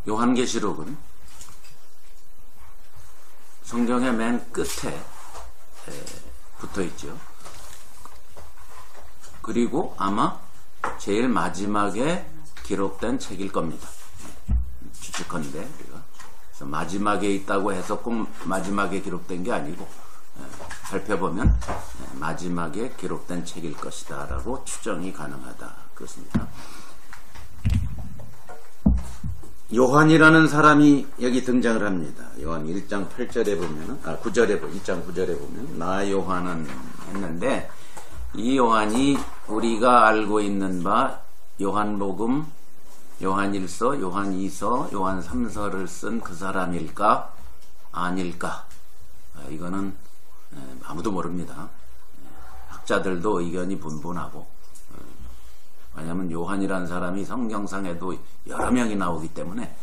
요한계시록은 성경의 맨 끝에 붙어 있죠. 그리고 아마 제일 마지막에 기록된 책일 겁니다. 추측컨대 우리가. 그래서 마지막에 있다고 해서 꼭 마지막에 기록된 게 아니고 살펴보면 마지막에 기록된 책일 것이다 라고 추정이 가능하다. 그렇습니다. 요한이라는 사람이 여기 등장을 합니다. 요한 1장 8절에 보면은, 1장 9절에 보면, 나 요한은 했는데, 이 요한이 우리가 알고 있는 바, 요한복음, 요한1서, 요한2서, 요한3서를 쓴 그 사람일까? 아닐까? 이거는 아무도 모릅니다. 학자들도 의견이 분분하고, 왜냐하면 요한이라는 사람이 성경상에도 여러 명이 나오기 때문에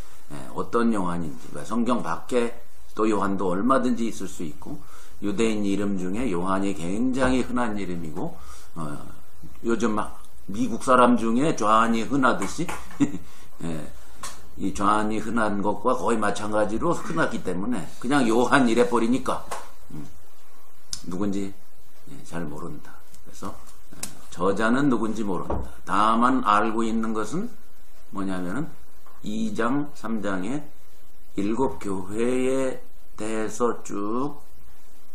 어떤 요한인지, 성경 밖에 또 요한도 얼마든지 있을 수 있고, 유대인 이름 중에 요한이 굉장히 흔한 이름이고, 요즘 막 미국 사람 중에 좌한이 흔하듯이 이 좌한이 흔한 것과 거의 마찬가지로 흔하기 때문에 그냥 요한 이래 버리니까 누군지 잘 모른다. 그래서 저자는 누군지 모른다. 다만 알고 있는 것은 뭐냐면은 2장, 3장에 7 교회에 대해서 쭉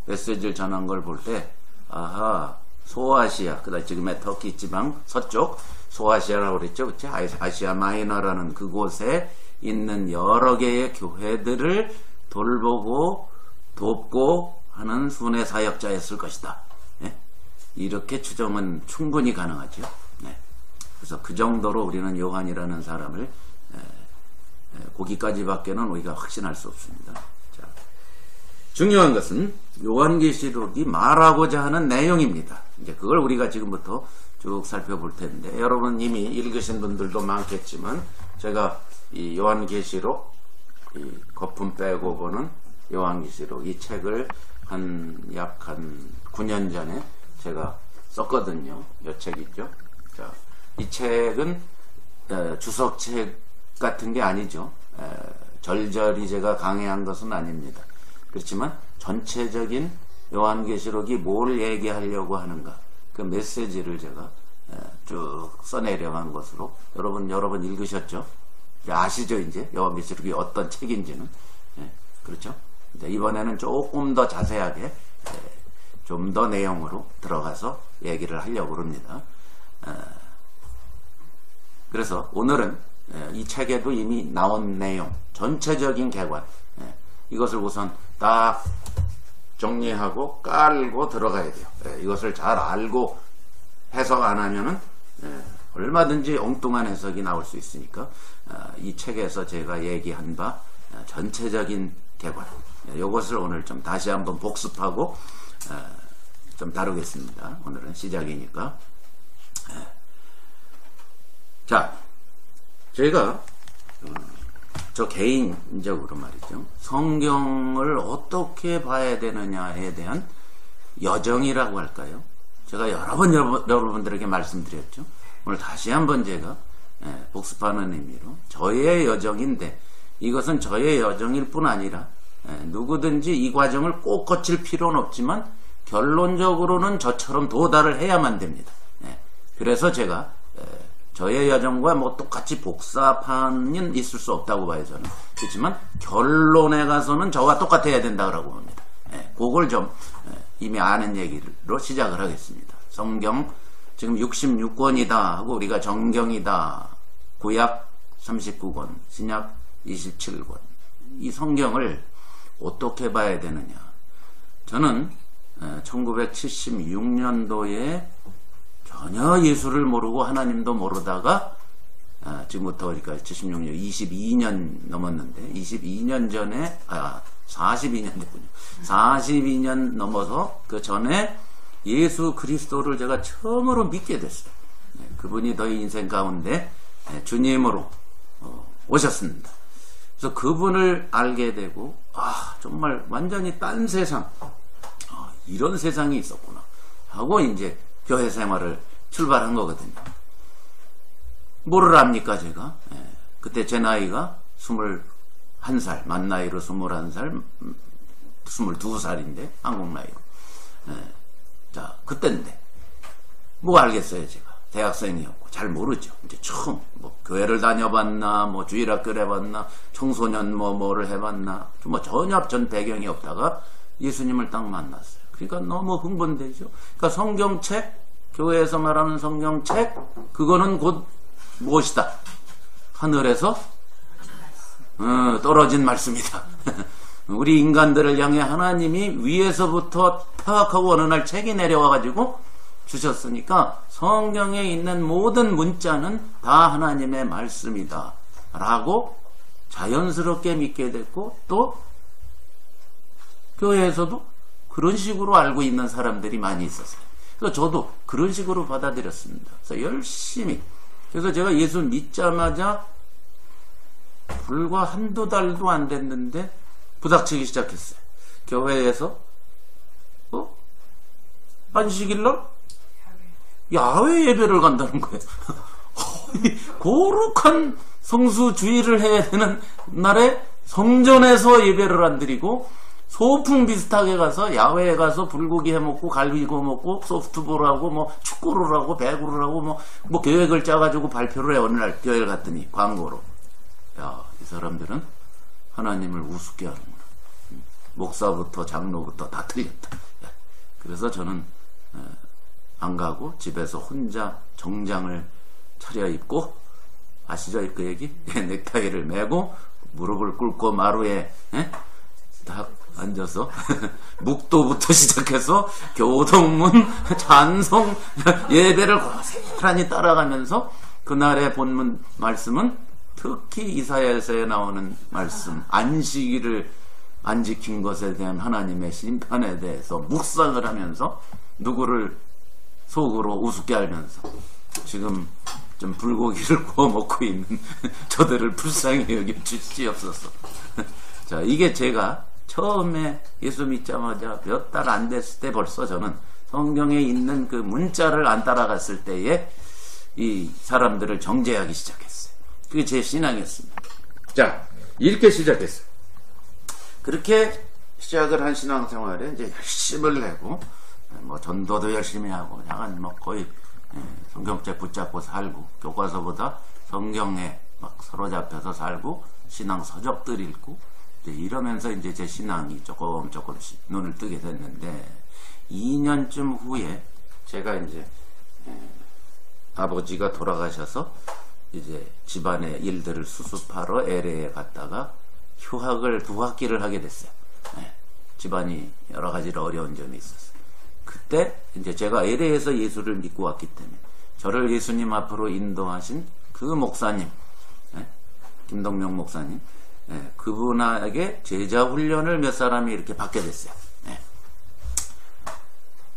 메시지를 전한 걸 볼 때, 아하, 소아시아, 그다음 지금의 터키 지방 서쪽 소아시아라고 그랬죠. 그치? 아시아 마이너라는 그곳에 있는 여러 개의 교회들을 돌보고 돕고 하는 순회 사역자였을 것이다. 이렇게 추정은 충분히 가능하죠. 그래서 그 정도로 우리는 요한이라는 사람을 거기까지밖에는 우리가 확신할 수 없습니다. 자, 중요한 것은 요한계시록이 말하고자 하는 내용입니다. 이제 그걸 우리가 지금부터 쭉 살펴볼 텐데, 여러분 이미 읽으신 분들도 많겠지만 제가 이 요한계시록 이 거품 빼고 보는 요한계시록 이 책을 약 9년 전에 제가 썼거든요. 이 책 있죠. 자, 이 책은 주석책 같은 게 아니죠. 절절히 제가 강의한 것은 아닙니다. 그렇지만 전체적인 요한계시록이 뭘 얘기하려고 하는가, 그 메시지를 제가 쭉 써내려간 것으로, 여러분 읽으셨죠? 아시죠? 이제 요한계시록이 어떤 책인지는. 그렇죠? 이번에는 조금 더 자세하게 좀 더 내용으로 들어가서 얘기를 하려고 합니다. 그래서 오늘은 이 책에도 이미 나온 내용, 전체적인 개관, 이것을 우선 딱 정리하고 깔고 들어가야 돼요. 이것을 잘 알고 해석 안 하면은 얼마든지 엉뚱한 해석이 나올 수 있으니까 이 책에서 제가 얘기한 바 전체적인 개관, 이것을 오늘 좀 다시 한번 복습하고 좀 다루겠습니다. 오늘은 시작이니까. 자, 제가 저 개인적으로 말이죠, 성경을 어떻게 봐야 되느냐에 대한 여정이라고 할까요? 제가 여러 번 여러분들에게 말씀드렸죠. 오늘 다시 한번 제가 복습하는 의미로 저의 여정인데, 이것은 저의 여정일 뿐 아니라 누구든지 이 과정을 꼭 거칠 필요는 없지만 결론적으로는 저처럼 도달을 해야만 됩니다. 그래서 제가 저의 여정과 뭐 똑같이 복사판은 있을 수 없다고 봐요, 저는. 그렇지만 결론에 가서는 저와 똑같아야 된다고 봅니다. 그걸 좀 이미 아는 얘기로 시작을 하겠습니다. 성경 지금 66권이다 하고 우리가 정경이다, 구약 39권, 신약 27권. 이 성경을 어떻게 봐야 되느냐. 저는 1976년도에 전혀 예수를 모르고 하나님도 모르다가 지금부터 그러니까 76년, 22년 넘었는데, 22년 전에 42년 됐군요. 42년 넘어서 그 전에 예수 그리스도를 제가 처음으로 믿게 됐어요. 그분이 더 인생 가운데 주님으로 오셨습니다. 그래서 그분을 알게 되고, 정말 완전히 딴 세상, 이런 세상이 있었구나 하고 이제 교회 생활을 출발한 거거든요. 뭐를 압니까, 제가? 그때 제 나이가 21살, 만 나이로 21살, 22살인데, 한국 나이로. 자, 그때인데, 뭐 알겠어요, 제가. 대학생이었고, 잘 모르죠. 이제 처음, 뭐, 교회를 다녀봤나, 뭐, 주일학교를 해봤나, 청소년 뭐를 해봤나, 뭐, 전혀 전 배경이 없다가 예수님을 딱 만났어요. 그러니까 너무 흥분되죠. 그러니까 성경책, 교회에서 말하는 성경책, 그거는 곧 무엇이다? 하늘에서 떨어진 말씀이다. 우리 인간들을 향해 하나님이 위에서부터 파악하고 어느 날 책이 내려와가지고 주셨으니까 성경에 있는 모든 문자는 다 하나님의 말씀이다 라고 자연스럽게 믿게 됐고, 또 교회에서도 그런 식으로 알고 있는 사람들이 많이 있었어요. 그래서 저도 그런 식으로 받아들였습니다. 그래서 열심히, 그래서 제가 예수 믿자마자 불과 한두 달도 안 됐는데 부닥치기 시작했어요. 교회에서 안식일날 야외 예배를 간다는 거예요. 거룩한 성수주의를 해야 되는 날에 성전에서 예배를 안 드리고 소풍 비슷하게 가서 야외에 가서 불고기 해먹고 갈비 구워 먹고 소프트볼 하고 뭐 축구를 하고 배구를 하고 뭐 계획을 짜가지고 발표를 해. 어느 날 교회를 갔더니 광고로, 야, 이 사람들은 하나님을 우습게 하는구나. 목사부터 장로부터 다 틀렸다. 그래서 저는 안 가고 집에서 혼자 정장을 차려입고, 아시죠 그 얘기? 넥타이를 메고 무릎을 꿇고 마루에 딱 앉아서 묵도부터 시작해서 교동문, 찬송, 예배를 고스란히 따라가면서 그날의 본문 말씀은 특히 이사야서에 나오는 말씀, 안식일을 안 지킨 것에 대한 하나님의 심판에 대해서 묵상을 하면서 누구를 속으로 우습게 알면서 지금 좀 불고기를 구워 먹고 있는 저들을 불쌍히 여겨 주시옵소서. 자, 이게 제가 처음에 예수 믿자마자 몇 달 안 됐을 때 벌써 저는 성경에 있는 그 문자를 안 따라갔을 때에 이 사람들을 정죄하기 시작했어요. 그게 제 신앙이었습니다. 자, 이렇게 시작했어요. 그렇게 시작을 한 신앙생활에 이제 열심을 내고, 뭐 전도도 열심히 하고, 약간 뭐 거의 성경책 붙잡고 살고, 교과서보다 성경에 막 사로잡혀서 살고, 신앙 서적들 읽고, 이러면서 이제 제 신앙이 조금씩 눈을 뜨게 됐는데, 2년쯤 후에 제가 이제 아버지가 돌아가셔서 이제 집안의 일들을 수습하러 LA에 갔다가 휴학을 2학기를 하게 됐어요. 집안이 여러 가지로 어려운 점이 있었어요. 그때 이제 제가 LA에서 예수를 믿고 왔기 때문에 저를 예수님 앞으로 인도하신 그 목사님, 김동명 목사님, 그분에게 제자 훈련을 몇 사람이 이렇게 받게 됐어요.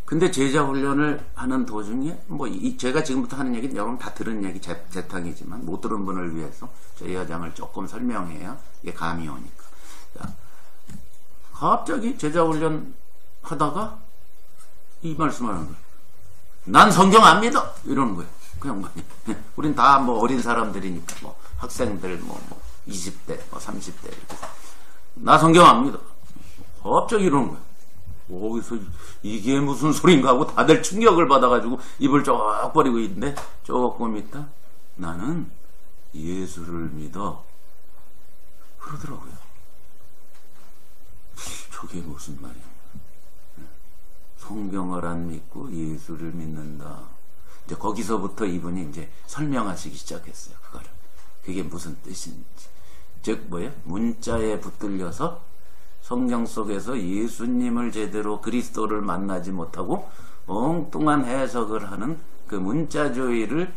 근데 제자 훈련을 하는 도중에 뭐 제가 지금부터 하는 얘기는 여러분 다 들은 얘기 재탕이지만 못 들은 분을 위해서 제 여장을 조금 설명해야 이게 감이 오니까. 자, 갑자기 제자 훈련 하다가 이 말씀을 하는 거예요. 난 성경 안 믿어! 이러는 거예요. 그 양반이. 우린 다 뭐 어린 사람들이니까, 뭐 학생들, 뭐 20대, 뭐 30대 이렇게. 나 성경 안 믿어. 갑자기 이러는 거예요. 어디서 이게 무슨 소린가 하고 다들 충격을 받아가지고 입을 쩍 벌이고 있는데, 조금 있다 나는 예수를 믿어 그러더라고요. 저게 무슨 말이야? 성경을 안 믿고 예수를 믿는다. 이제 거기서부터 이분이 이제 설명하시기 시작했어요. 그거를. 그게 무슨 뜻인지. 즉 뭐예요? 문자에 붙들려서 성경 속에서 예수님을 제대로 그리스도를 만나지 못하고 엉뚱한 해석을 하는 그 문자주의를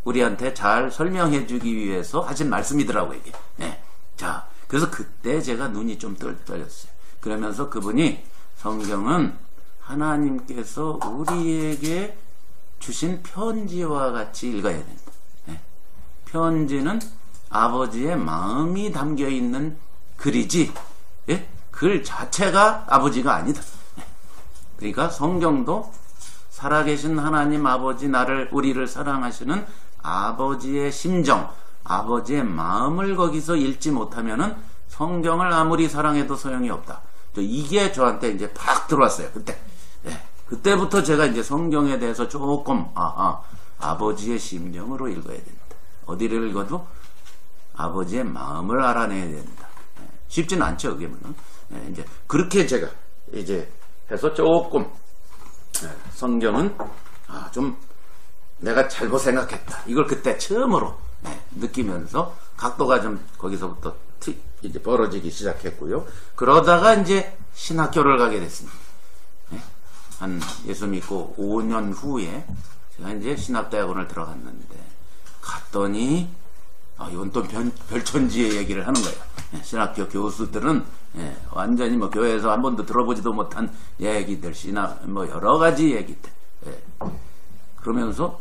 우리한테 잘 설명해 주기 위해서 하신 말씀이더라고요, 이게. 자, 그래서 그때 제가 눈이 좀 떨렸어요. 그러면서 그분이 성경은 하나님께서 우리에게 주신 편지와 같이 읽어야 된다. 편지는 아버지의 마음이 담겨있는 글이지, 글 자체가 아버지가 아니다. 그러니까 성경도 살아계신 하나님 아버지, 우리를 사랑하시는 아버지의 심정, 아버지의 마음을 거기서 읽지 못하면은 성경을 아무리 사랑해도 소용이 없다. 이게 저한테 이제 팍 들어왔어요. 그때. 네. 그때부터 제가 이제 성경에 대해서 조금 아버지의 심정으로 읽어야 된다. 어디를 읽어도 아버지의 마음을 알아내야 된다. 네. 쉽지는 않죠, 그게 물론. 네. 이제 그렇게 제가 이제 해서 조금 성경은 좀 내가 잘못 생각했다. 이걸 그때 처음으로 느끼면서 각도가 좀 거기서부터 이제 벌어지기 시작했고요. 그러다가 이제 신학교를 가게 됐습니다. 한 예수 믿고 5년 후에 제가 이제 신학대학원을 들어갔는데 갔더니 이건 또 별천지의 얘기를 하는 거예요. 신학교 교수들은 완전히 뭐 교회에서 한 번도 들어보지도 못한 얘기들, 신학 뭐 여러 가지 얘기들. 그러면서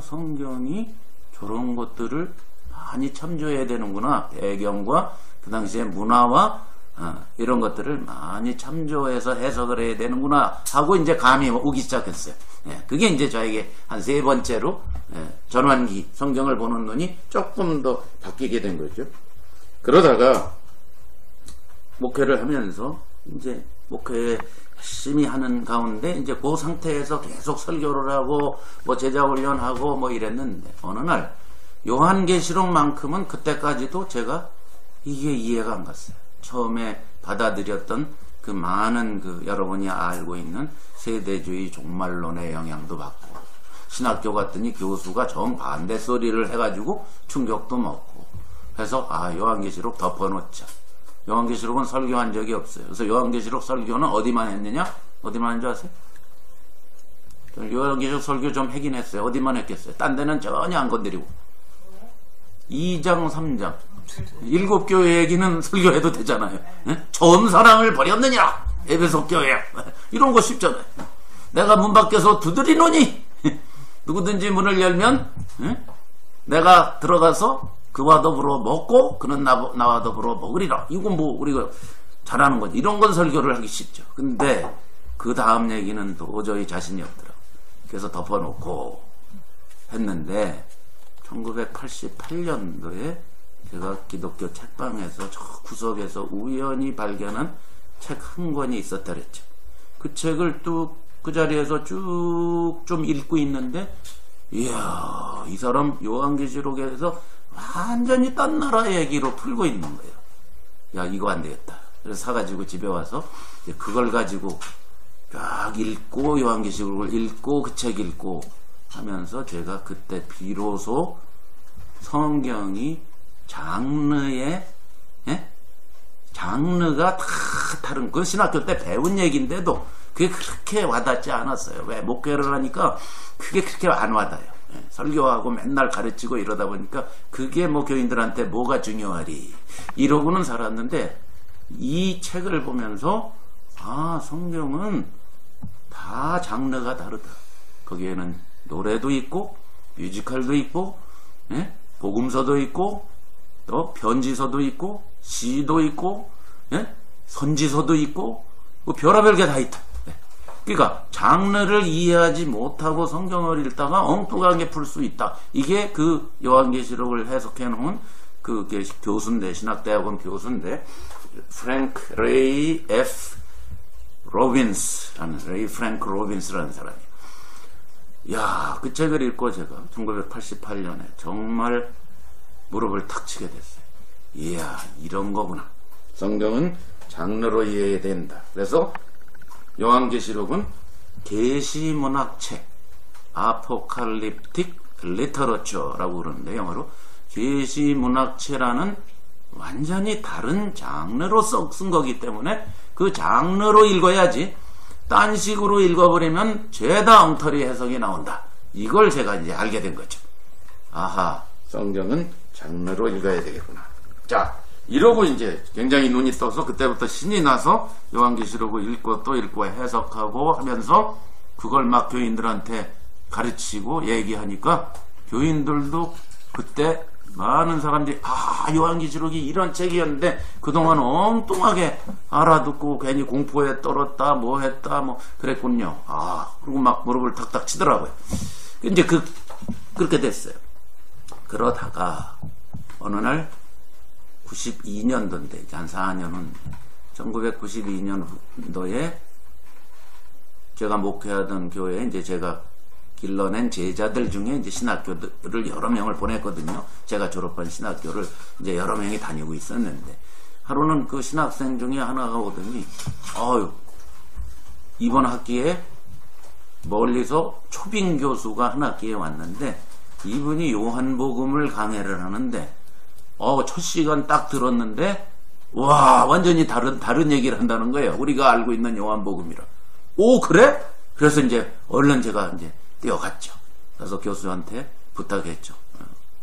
성경이 저런 것들을 많이 참조해야 되는구나. 배경과 그 당시의 문화와 이런 것들을 많이 참조해서 해석을 해야 되는구나 하고 이제 감이 오기 시작했어요. 그게 이제 저에게 한 3번째로 전환기, 성경을 보는 눈이 조금 더 바뀌게 된 거죠. 그러다가 목회를 하면서 이제 목회 열심히 하는 가운데 이제 그 상태에서 계속 설교를 하고 뭐 제자 훈련하고 뭐 이랬는데 어느 날 요한계시록만큼은 그때까지도 제가 이게 이해가 안 갔어요. 처음에 받아들였던 그 많은 그 여러분이 알고 있는 세대주의 종말론의 영향도 받고 신학교 갔더니 교수가 정반대 소리를 해가지고 충격도 먹고 해서 요한계시록 덮어놓자. 요한계시록은 설교한 적이 없어요. 그래서 요한계시록 설교는 어디만 했느냐? 어디만 한 줄 아세요? 요한계시록 설교 좀 하긴 했어요. 어디만 했겠어요? 딴 데는 전혀 안 건드리고 2장 3장 7교회 얘기는 설교해도 되잖아요. 처음 사랑을 버렸느냐? 에베소 교회 이런 거 쉽잖아요. 내가 문 밖에서 두드리노니 누구든지 문을 열면 내가 들어가서 그와 더불어 먹고 그는 나와 더불어 먹으리라. 이건 뭐 우리가 잘하는 거지. 이런 건 설교를 하기 쉽죠. 근데 그 다음 얘기는 도저히 자신이 없더라고요. 그래서 덮어놓고 했는데 1988년도에 제가 기독교 책방에서 저 구석에서 우연히 발견한 책 한 권이 있었다 그랬죠. 그 책을 또 그 자리에서 쭉 좀 읽고 있는데 이야, 이 사람 요한계시록에서 완전히 딴 나라 얘기로 풀고 있는 거예요. 야, 이거 안 되겠다. 그래서 사가지고 집에 와서 이제 그걸 가지고 쫙 읽고 요한계시록을 읽고 그 책 읽고 하면서 제가 그때 비로소 성경이 장르가 다 다른, 그 신학교 때 배운 얘기인데도 그게 그렇게 와닿지 않았어요. 왜? 목회를 하니까 그게 그렇게 안 와닿아요. 설교하고 맨날 가르치고 이러다 보니까 그게 뭐 교인들한테 뭐가 중요하리 이러고는 살았는데 이 책을 보면서 성경은 다 장르가 다르다. 거기에는 노래도 있고 뮤지컬도 있고 복음서도 있고 또 편지서도 있고 시도 있고 선지서도 있고 뭐 별의별 게 다 있다. 그러니까 장르를 이해하지 못하고 성경을 읽다가 엉뚱하게 풀 수 있다. 이게 그 요한계시록을 해석해 놓은 그 교수인데, 신학대학원 교수인데 프랭크 레이 F. 로빈스라는 레이 프랭크 로빈스라는 사람이에요. 야, 그 책을 읽고 제가 1988년에 정말 무릎을 탁 치게 됐어요. 이야, 이런 거구나. 성경은 장르로 이해해야 된다. 그래서 요한계시록은 계시문학책, 아포칼립틱 리터러처라고 그러는데 영어로 계시문학체라는 완전히 다른 장르로 쓴 거기 때문에 그 장르로 읽어야지 딴 식으로 읽어버리면 죄다 엉터리 해석이 나온다. 이걸 제가 이제 알게 된 거죠. 아하, 성경은 장르로 읽어야 되겠구나. 자, 이러고 이제 굉장히 눈이 떠서 그때부터 신이 나서 요한계시록을 읽고 또 읽고 해석하고 하면서 그걸 막 교인들한테 가르치고 얘기하니까 교인들도 그때 많은 사람들이 요한계시록이 이런 책이었는데 그동안 엉뚱하게 알아듣고 괜히 공포에 떨었다 뭐 했다 뭐 그랬군요. 그리고 막 무릎을 탁탁 치더라고요. 이제 그렇게 됐어요. 그러다가 어느 날 92년도인데 한 4년은 1992년도에 제가 목회하던 교회에 이제 제가 길러낸 제자들 중에 이제 신학교를 여러 명을 보냈거든요. 제가 졸업한 신학교를 이제 여러 명이 다니고 있었는데 하루는 그 신학생 중에 하나가 오더니 이번 학기에 멀리서 초빙 교수가 한 학기에 왔는데 이분이 요한복음을 강해를 하는데 첫 시간 딱 들었는데 와 완전히 다른 얘기를 한다는 거예요. 우리가 알고 있는 요한복음이라. 오 그래? 그래서 이제 얼른 제가 이제 뛰어갔죠. 그래서 교수한테 부탁했죠.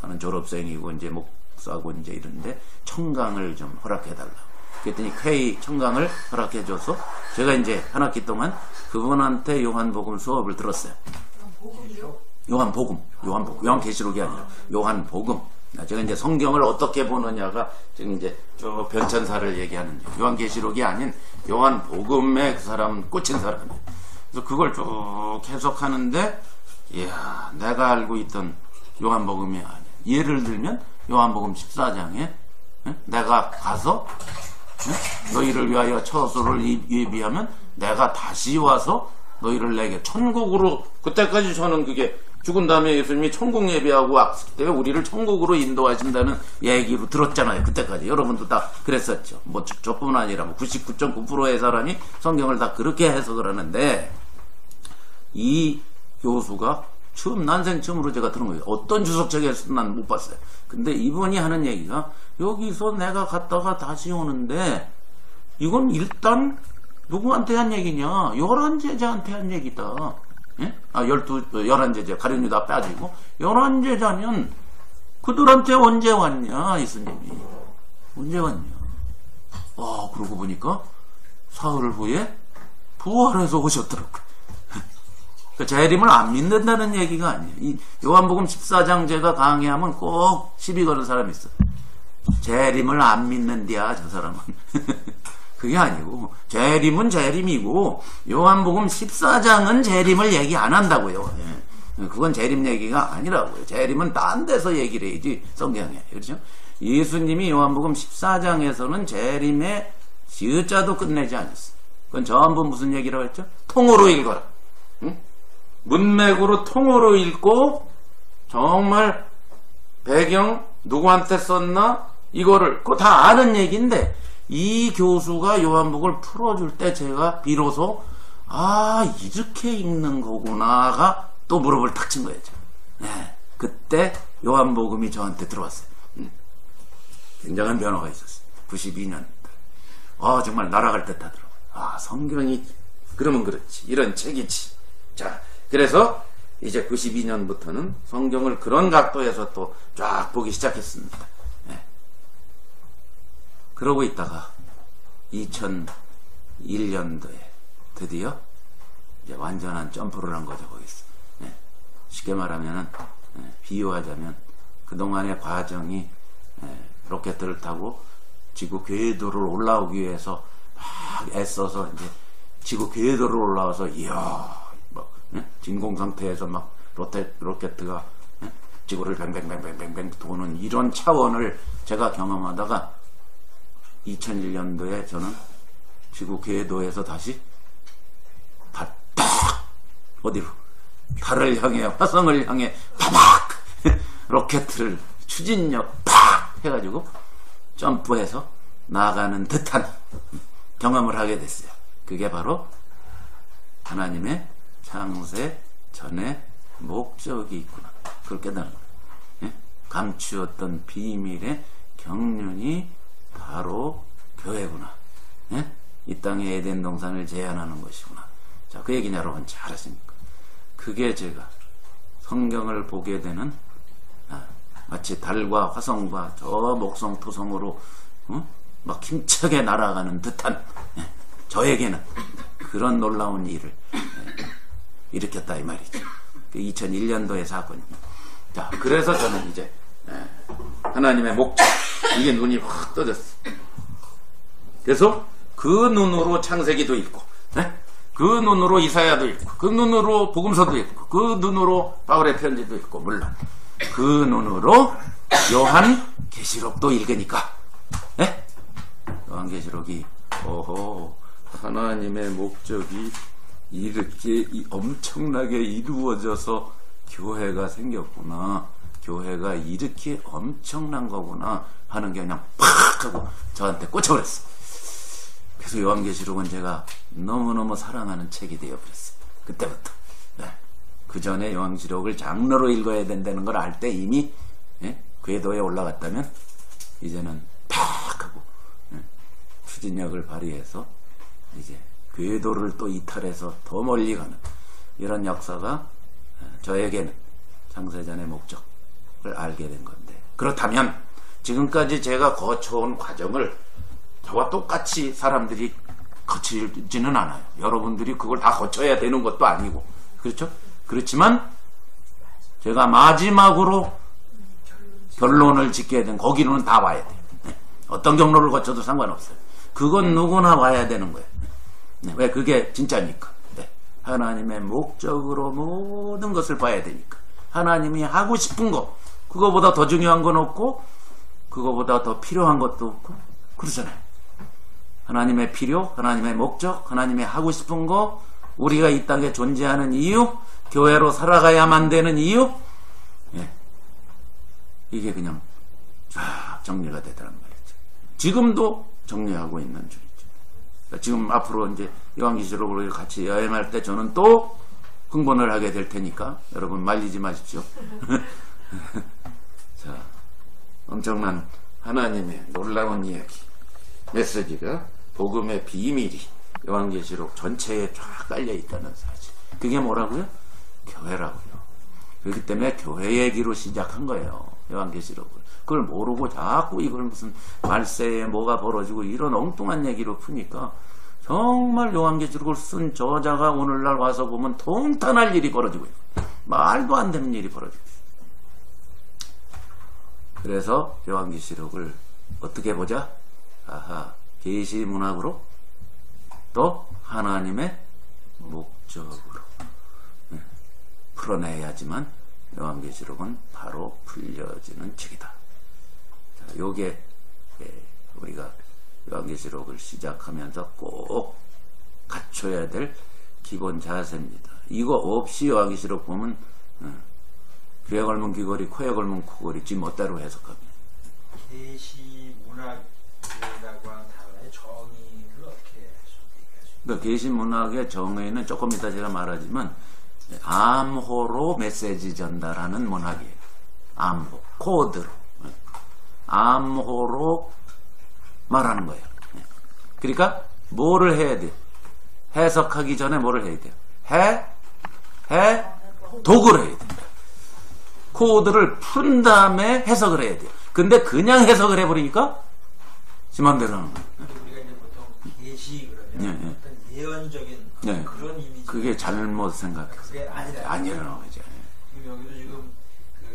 나는 졸업생이고 이제 목사고 이제 이런데 청강을 좀 허락해달라고. 그랬더니 K 청강을 허락해줘서 제가 이제 한 학기 동안 그분한테 요한복음 수업을 들었어요. 요한복음. 요한계시록이 아니라 요한복음. 제가 이제 성경을 어떻게 보느냐가 지금 이제 저 변천사를 얘기하는 요한계시록이 아닌 요한복음에 그 사람 꽂힌 사람이에요. 그래서 그걸 쭉 계속하는데 이야 내가 알고 있던 요한복음이 아니야. 예를 들면 요한복음 14장에 내가 가서 너희를 위하여 처소를 예비하면 내가 다시 와서 너희를 내게 천국으로 그때까지 저는 그게 죽은 다음에 예수님이 천국 예비하고 왔을 때 우리를 천국으로 인도하신다는 얘기로 들었잖아요. 그때까지 여러분도 다 그랬었죠. 뭐 저뿐 아니라 99.9%의 사람이 성경을 다 그렇게 해석을 하는데 이 교수가 난생 처음으로 제가 들은 거예요. 어떤 주석책에서 난 못 봤어요. 근데 이분이 하는 얘기가 여기서 내가 갔다가 다시 오는데 이건 일단 누구한테 한 얘기냐? 11제자한테 한 얘기다. 예? 11제자 가룟유다 빠지고 11제자면 그들한테 언제 왔냐 예수님이 언제 왔냐. 그러고 보니까 사흘 후에 부활해서 오셨더라고요. 재림을 안 믿는다는 얘기가 아니에요. 이 요한복음 14장 제가 강의하면 꼭 시비 거는 사람이 있어. 재림을 안 믿는디야 저 사람은. 그게 아니고 재림은 재림이고 요한복음 14장은 재림을 얘기 안 한다고요. 그건 재림 얘기가 아니라고요. 재림은 딴 데서 얘기를 해야지 성경에. 그렇죠? 예수님이 요한복음 14장에서는 재림의 지읒자도 끝내지 않았어요. 그건 전부 무슨 얘기라고 했죠? 통으로 읽어라. 응? 문맥으로 통으로 읽고 정말 배경 누구한테 썼나 이거를 그거 다 아는 얘기인데 이 교수가 요한복음을 풀어줄 때 제가 비로소 이렇게 읽는 거구나가 또 무릎을 탁 친 거였죠. 네, 그때 요한복음이 저한테 들어왔어요. 굉장한 변화가 있었어요. 92년 정말 날아갈 듯 하더라고요. 성경이 그러면 그렇지 이런 책이지. 자 그래서 이제 92년부터는 성경을 그런 각도에서 또 쫙 보기 시작했습니다. 네. 그러고 있다가 2001년도에 드디어 이제 완전한 점프를 한 거죠. 거기서. 네. 쉽게 말하면은 비유하자면 그동안의 과정이 로켓을 타고 지구 궤도를 올라오기 위해서 막 애써서 이제 지구 궤도를 올라와서 진공 상태에서 막 로켓가 지구를 뱅뱅뱅뱅뱅뱅 도는 이런 차원을 제가 경험하다가 2001년도에 저는 지구 궤도에서 다시 어디로? 달을 향해 화성을 향해 파박 로켓을 추진력 팍 해가지고 점프해서 나아가는 듯한 경험을 하게 됐어요. 그게 바로 하나님의 창세 전에 목적이 있구나. 그걸 깨달은 거예요. 예? 감추었던 비밀의 경륜이 바로 교회구나. 예? 이 땅에 에덴 동산을 제한하는 것이구나. 자, 그 얘기는 여러분 잘 아십니까? 그게 제가 성경을 보게 되는 마치 달과 화성과 저 목성 토성으로 막 힘차게 날아가는 듯한 저에게는 그런 놀라운 일을 일으켰다 이 말이죠. 그 2001년도의 사건입니다. 자, 그래서 저는 이제 하나님의 목적 이게 눈이 확 떠졌어. 그래서 그 눈으로 창세기도 읽고, 그 눈으로 이사야도 읽고, 그 눈으로 복음서도 읽고, 그 눈으로 바울의 편지도 읽고, 물론 그 눈으로 요한계시록도 읽으니까, 예? 요한계시록이, 오호, 하나님의 목적이 이렇게 엄청나게 이루어져서 교회가 생겼구나. 교회가 이렇게 엄청난 거구나 하는 게 그냥 팍 하고 저한테 꽂혀버렸어. 그래서 요한계시록은 제가 너무너무 사랑하는 책이 되어버렸어요. 그때부터. 네. 그 전에 요한계시록을 장르로 읽어야 된다는 걸 알 때 이미, 예? 궤도에 올라갔다면 이제는 팍 하고, 예? 추진력을 발휘해서 이제 궤도를 또 이탈해서 더 멀리 가는 이런 역사가 저에게는 창세전의 목적을 알게 된 건데, 그렇다면 지금까지 제가 거쳐온 과정을 저와 똑같이 사람들이 거치지는 않아요. 여러분들이 그걸 다 거쳐야 되는 것도 아니고, 그렇죠? 그렇지만 제가 마지막으로 결론을 짓게 된 거기는 다 와야 돼요. 네. 어떤 경로를 거쳐도 상관없어요. 그건 누구나 와야 되는 거예요. 네. 왜? 그게 진짜니까. 네. 하나님의 목적으로 모든 것을 봐야 되니까. 하나님이 하고 싶은 거, 그거보다 더 중요한 건 없고 그거보다 더 필요한 것도 없고 그러잖아요. 하나님의 필요, 하나님의 목적, 하나님의 하고 싶은 거, 우리가 이 땅에 존재하는 이유, 교회로 살아가야만 되는 이유, 예. 이게 그냥 쫙 정리가 되더란 말이죠. 지금도 정리하고 있는 중이죠. 그러니까 지금 앞으로 이제 요한계시록을 같이 여행할 때 저는 또 흥분을 하게 될 테니까 여러분 말리지 마십시오. 자, 엄청난 하나님의 놀라운 이야기, 메시지가, 복음의 비밀이 요한계시록 전체에 쫙 깔려 있다는 사실. 그게 뭐라고요? 교회라고요. 그렇기 때문에 교회 얘기로 시작한 거예요, 요한계시록을. 그걸 모르고 자꾸 이걸 무슨 말세에 뭐가 벌어지고 이런 엉뚱한 얘기로 푸니까 정말 요한계시록을 쓴 저자가 오늘날 와서 보면 통탄할 일이 벌어지고 있어요. 말도 안 되는 일이 벌어지고 있어요. 그래서 요한계시록을 어떻게 보자? 아하, 계시 문학으로, 또 하나님의 목적으로 풀어내야지만 요한계시록은 바로 풀려지는 책이다. 자, 요게 우리가 요한계시록을 시작하면서 꼭 갖춰야 될 기본 자세입니다. 이거 없이 요한계시록 보면 귀에 걸면 귀걸이, 코에 걸면 코걸이, 지 멋대로 해석합니다. 계시 문학이라고 하는 단어의 정의를 어떻게 얘기하십니까? 그러니까 계시 문학의 정의는 조금 이따 제가 말하지만 암호로 메시지 전달하는 문학이에요. 암호, 코드로, 암호로 말하는 거예요. 그러니까 뭐를 해야 돼요? 해석하기 전에 뭐를 해야 돼요? 독을 해야 돼요. 코드를 푼 다음에 해석을 해야 돼요. 근데 그냥 해석을 해버리니까 지 맘대로 하는 거예요. 우리가 이제 보통 계시 그러면 어떤 예언적인 그런 이미지, 그게 잘못 생각해요. 그게 아니라는 거죠. 지금 여기도 지금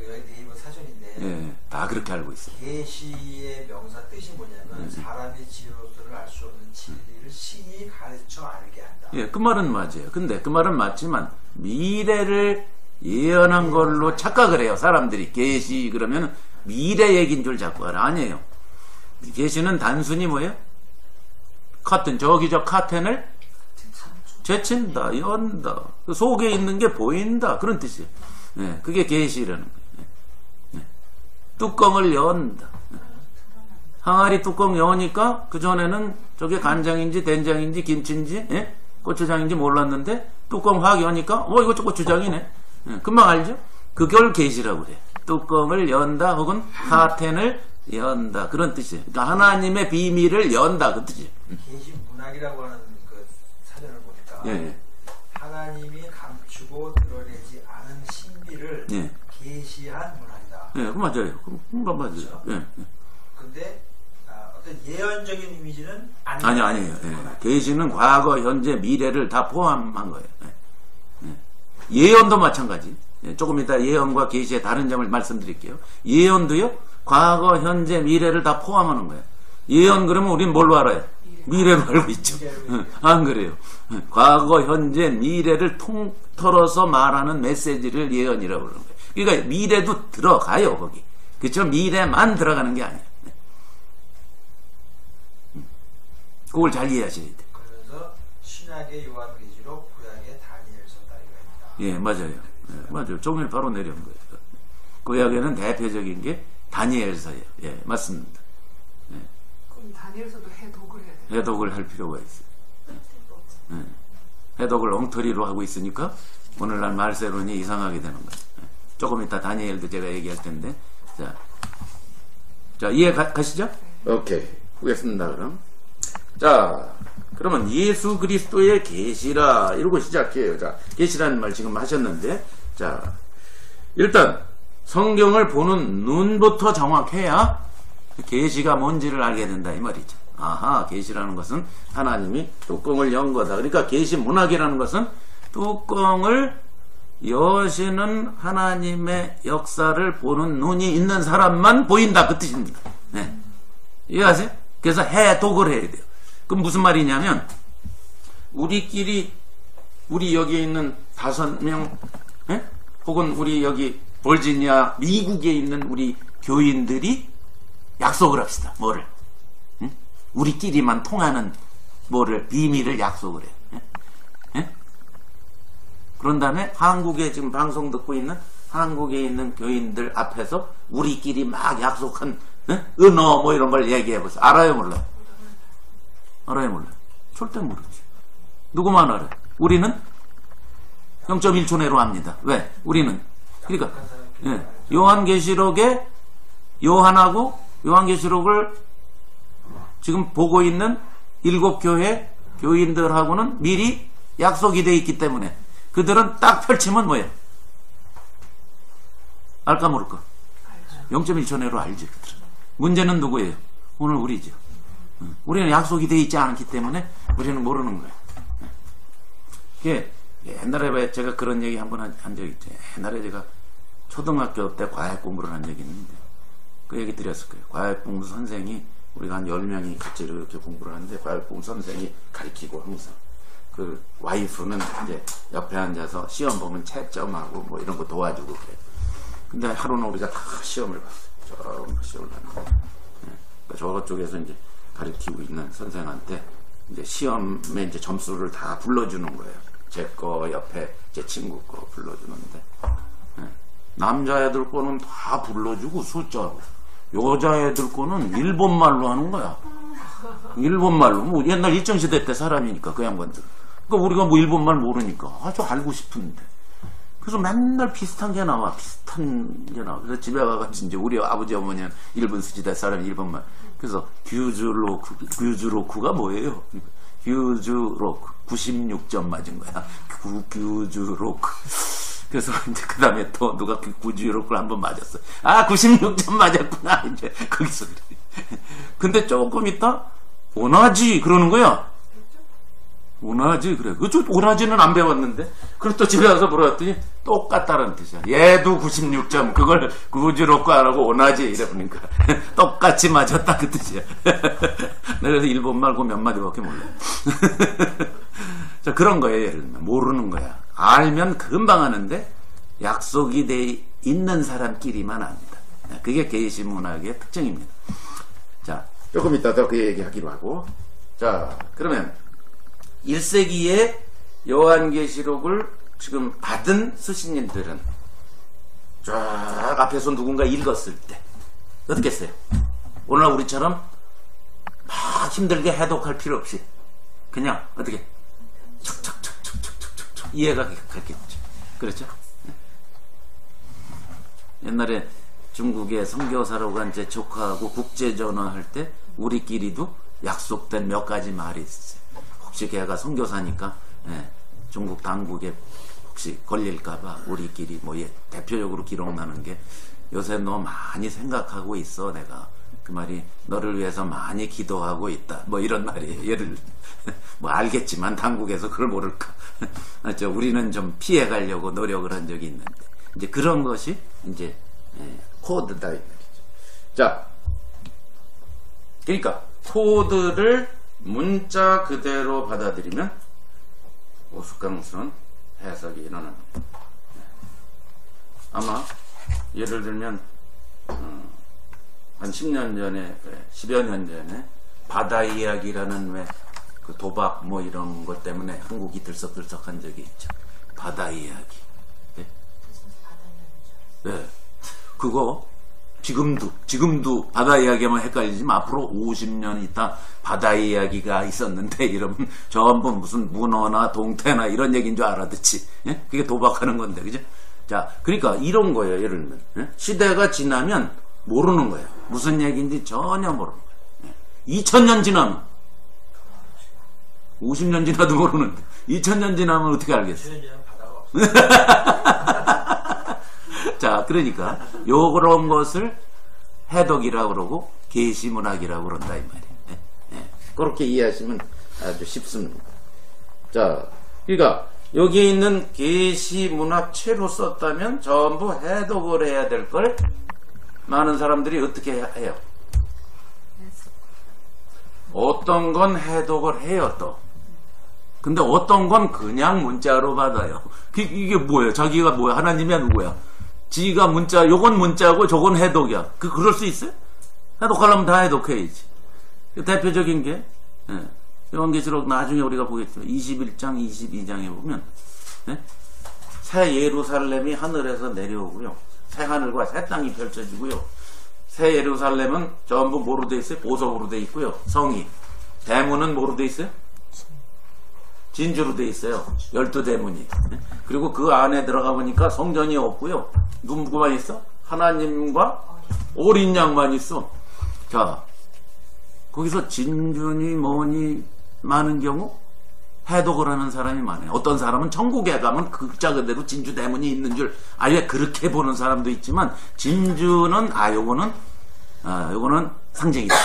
여기 네이버 사전인데 다 그렇게 알고 있어요. 계시의 명사 뜻이 뭐냐면 사람이 지혜로서를 알 수 없는 진리를 신이 가르쳐 알게 한다. 예, 그 말은 맞아요. 근데 그 말은 맞지만 미래를 예언한 걸로 착각을 해요. 사람들이 계시 그러면 미래 얘기인 줄 자꾸 알아. 아니에요. 계시는 단순히 뭐예요? 커튼, 저기 저 카텐을 제친다, 연다. 그 속에 있는 게 보인다. 그런 뜻이에요. 예, 그게 계시라는 거예요. 예. 뚜껑을 연다. 항아리 뚜껑 여니까 그전에는 저게 간장인지 된장인지 김치인지 고추장인지 몰랐는데 뚜껑 확 여니까 이거 고추장이네. 금방 알죠? 그걸 계시라고 그래. 뚜껑을 연다 혹은 카텐을 연다, 그런 뜻이에요. 그러니까 하나님의 비밀을 연다, 그 뜻이에요. 계시 문학이라고 하는 그 사전을 보니까 하나님이 감추고 드러내지 않은 신비를 계시한 문학이다. 그 맞아요. 금방 맞아요. 그렇죠? 근데 어떤 예언적인 이미지는 아니에요. 계시는 과거, 현재, 미래를 다 포함한 거예요. 예언도 마찬가지. 조금 이따 예언과 계시의 다른 점을 말씀드릴게요. 예언도요, 과거, 현재, 미래를 다 포함하는 거예요. 예언 그러면 우리는 뭘로 알아요? 미래로 알고 있죠. 안 그래요? 과거, 현재, 미래를 통틀어서 말하는 메시지를 예언이라고 그러는 거예요. 그러니까 미래도 들어가요, 거기. 그렇죠? 미래만 들어가는 게 아니에요. 그걸 잘 이해하셔야 돼요. 그래서 신약의 요한계시록, 구약의 다니엘서 따위가 있다. 예, 맞아요. 예, 맞아요. 종일 바로 내려온 거예요. 구약에는 대표적인 게 다니엘서예요. 예, 맞습니다. 예. 그럼 다니엘서도 해독을 해야 돼요? 해독을 할 필요가 있어요. 예. 해독을 엉터리로 하고 있으니까 오늘날 말세론이 이상하게 되는 거예요. 예. 조금 이따 다니엘도 제가 얘기할 텐데, 자 이해 가시죠? 오케이, 보겠습니다. 그럼. 자, 그러면 예수 그리스도의 계시라 이러고 시작해요. 자, 계시라는 말 지금 하셨는데, 자, 일단 성경을 보는 눈부터 정확해야 계시가 뭔지를 알게 된다 이 말이죠. 아하, 계시라는 것은 하나님이 뚜껑을 연 거다. 그러니까 계시 문학이라는 것은 뚜껑을 여시는 하나님의 역사를 보는 눈이 있는 사람만 보인다, 그 뜻입니다. 네. 이해하세요? 그래서 해독을 해야 돼요. 그럼 무슨 말이냐면, 우리 여기에 있는 5명, 예? 혹은 우리 여기 버지니아 미국에 있는 우리 교인들이 약속을 합시다. 뭐를? 응? 우리끼리만 통하는 뭐를, 비밀을 약속을 해요. 예? 예? 그런 다음에 한국에 지금 방송 듣고 있는 한국에 있는 교인들 앞에서 우리끼리 막 약속한, 예? 은어 뭐 이런 걸 얘기해 보세요. 알아요, 몰라요? 알아요, 몰라요? 절대 모르지. 누구만 알아요? 우리는 0.1초 내로 압니다. 왜? 우리는 그러니까 예, 요한계시록에 요한계시록을 지금 보고 있는 7교회 교인들하고는 미리 약속이 되어 있기 때문에 그들은 딱 펼치면 뭐예요? 알까 모를까? 0.1초 내로 알지. 그들은. 문제는 누구예요? 오늘 우리죠. 우리는 약속이 되어 있지 않기 때문에 우리는 모르는 거예요. 이게 옛날에 제가 그런 얘기 한번 한 적이 있죠. 옛날에 제가 초등학교 때 과학 공부를 한 적이 있는데 그 얘기 드렸을 거예요. 과학 공부 선생이 우리가 한 10명이 같이 이렇게 공부를 하는데 과학 공부 선생이 가르치고 항상 그 와이프는 이제 옆에 앉아서 시험 보면 채점하고 뭐 이런 거 도와주고 그래요. 근데 하루는 우리가 다 시험을 봤어요. 시험을 봤는데 저쪽에서 이제 가르치고 있는 선생한테 이제 시험에 이제 점수를 다 불러주는 거예요. 제 거 옆에 제 친구 거 불러주는데 남자애들 거는 다 불러주고 숫자로, 여자애들 거는 일본말로 하는 거야. 일본말로. 뭐 옛날 일정시대 때 사람이니까 그 양반들. 그러니까 우리가 뭐 일본말 모르니까 아주 알고 싶은데. 그래서 맨날 비슷한 게 나와. 그래서 집에 가가지고 이제 우리 아버지 어머니는 일본 시대 사람이 일본말. 그래서 규주로쿠가 뭐예요? 규주로쿠 96점 맞은 거야. 규주로쿠. 그래서 이제 그 다음에 또 누가 규주로쿠를 한번 맞았어. 아, 96점 맞았구나. 이제 거기서 그래. 근데 조금 있다 오나지 그러는 거야. 오나지 그래. 오나지는 안 배웠는데. 그리고 또 집에 와서 물어봤더니 똑같다는 뜻이야. 얘도 96점. 그걸 규주로쿠 안 하고 오나지 이래 보니까 똑같이 맞았다 그 뜻이야. 그래서 일본말 그 몇 마디밖에 몰라. 자, 그런 거예요. 예를 들면 모르는 거야. 알면 금방 하는데 약속이 돼 있는 사람끼리만 압니다. 그게 계시 문학의 특징입니다. 자, 조금 이따 더 그 얘기하기로 하고. 자, 그러면 1세기에 요한계시록을 지금 받은 수신인들은 쫙 앞에서 누군가 읽었을 때 어떻게 했어요? 오늘날 우리처럼 막 힘들게 해독할 필요 없이 그냥 어떻게 척척척척척척척 이해가 갔겠죠. 그렇죠? 옛날에 중국에 선교사로 간 제 조카하고 국제전화할 때 우리끼리도 약속된 몇 가지 말이 있었어요. 혹시 걔가 선교사니까 중국 당국에 혹시 걸릴까봐 우리끼리 뭐 대표적으로 기록나는 게 요새 너 많이 생각하고 있어. 내가 그 말이 너를 위해서 많이 기도하고 있다. 뭐 이런 말이에요. 예를 뭐 알겠지만 당국에서 그걸 모를까. 우리는 좀 피해가려고 노력을 한 적이 있는데 이제 그런 것이 이제 코드다 이 말이죠. 자, 그러니까 코드를 문자 그대로 받아들이면 우스꽝스러운 해석이 일어납니다. 아마 예를 들면 한 10년 전에 10여 년 전에 바다 이야기라는 왜 그 도박 뭐 이런 것 때문에 한국이 들썩들썩한 적이 있죠. 바다 이야기. 네? 네. 그거 지금도 바다 이야기만 헷갈리지만 앞으로 50년 있다 바다 이야기가 있었는데 이러면 전부 무슨 문어나 동태나 이런 얘기인 줄 알아듣지. 예? 그게 도박하는 건데, 그죠? 자, 그러니까 이런 거예요. 예를 들면 예? 시대가 지나면 모르는 거예요. 무슨 얘기인지 전혀 모르는 거예요. 예? 2000년 지나면 50년 지나도 모르는데 2000년 지나면 어떻게 알겠어요? 2000년 바다가 없어요. 자, 그러니까 요런 것을 해독이라고 그러고 계시문학이라고 그런다 이 말이에요. 예? 예. 그렇게 이해하시면 아주 쉽습니다. 자, 그러니까 여기 있는 계시문학 채로 썼다면 전부 해독을 해야 될 걸 많은 사람들이 어떻게 해요? 어떤 건 해독을 해요 또. 근데 어떤 건 그냥 문자로 받아요. 이게 뭐예요? 자기가 뭐야? 하나님이야 누구야? 지가 문자, 요건 문자고 저건 해독이야. 그럴 수 있어요? 해독하려면 다 해독해야지. 대표적인 게 요한계시록 나중에 우리가 보겠지만 21장, 22장에 보면 새 예루살렘이 하늘에서 내려오고요. 새 하늘과 새 땅이 펼쳐지고요. 새 예루살렘은 전부 뭐로 돼 있어요? 보석으로 돼 있고요. 성이. 대문은 뭐로 돼 있어요? 진주로 돼 있어요. 12대문이. 그리고 그 안에 들어가 보니까 성전이 없고요. 누구만 있어? 하나님과 어린 양만 있어. 자, 거기서 진주니 뭐니 많은 경우 해독을 하는 사람이 많아요. 어떤 사람은 천국에 가면 극자 그대로 진주 대문이 있는 줄 아예 그렇게 보는 사람도 있지만 진주는 요거는 상징이다.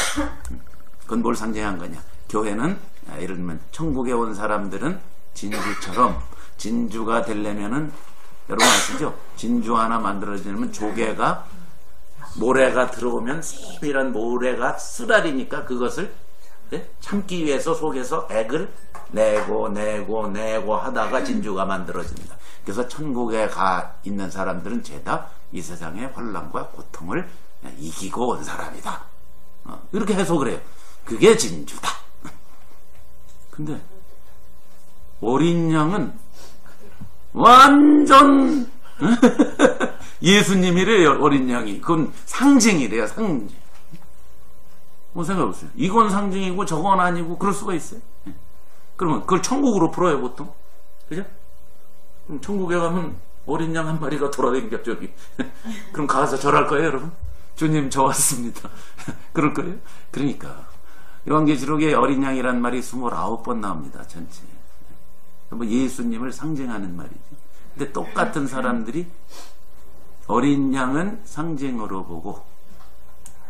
그건 뭘 상징한 거냐? 교회는 예를 들면 천국에 온 사람들은 진주처럼 진주가 되려면은 여러분 아시죠? 진주 하나 만들어지려면 조개가 모래가 들어오면 세밀한 모래가 쓰라리니까 그것을 참기 위해서 속에서 액을 내고 하다가 진주가 만들어집니다. 그래서 천국에 가 있는 사람들은 죄다 이 세상의 환난과 고통을 이기고 온 사람이다. 이렇게 해석을 해요. 그게 진주다. 근데 어린 양은 완전 예수님이래요. 어린 양이. 그건 상징이래요. 상징. 뭐 생각해보세요. 이건 상징이고 저건 아니고 그럴 수가 있어요. 그러면 그걸 천국으로 풀어요 보통. 그죠? 그럼 천국에 가면 어린 양 한 마리가 돌아다니죠 저기. 그럼 가서 절할 거예요 여러분? 주님 저 왔습니다. 그럴 거예요? 그러니까 요한계시록에 어린 양이란 말이 29번 나옵니다. 전체. 뭐 예수님을 상징하는 말이죠. 근데 똑같은 사람들이 어린 양은 상징으로 보고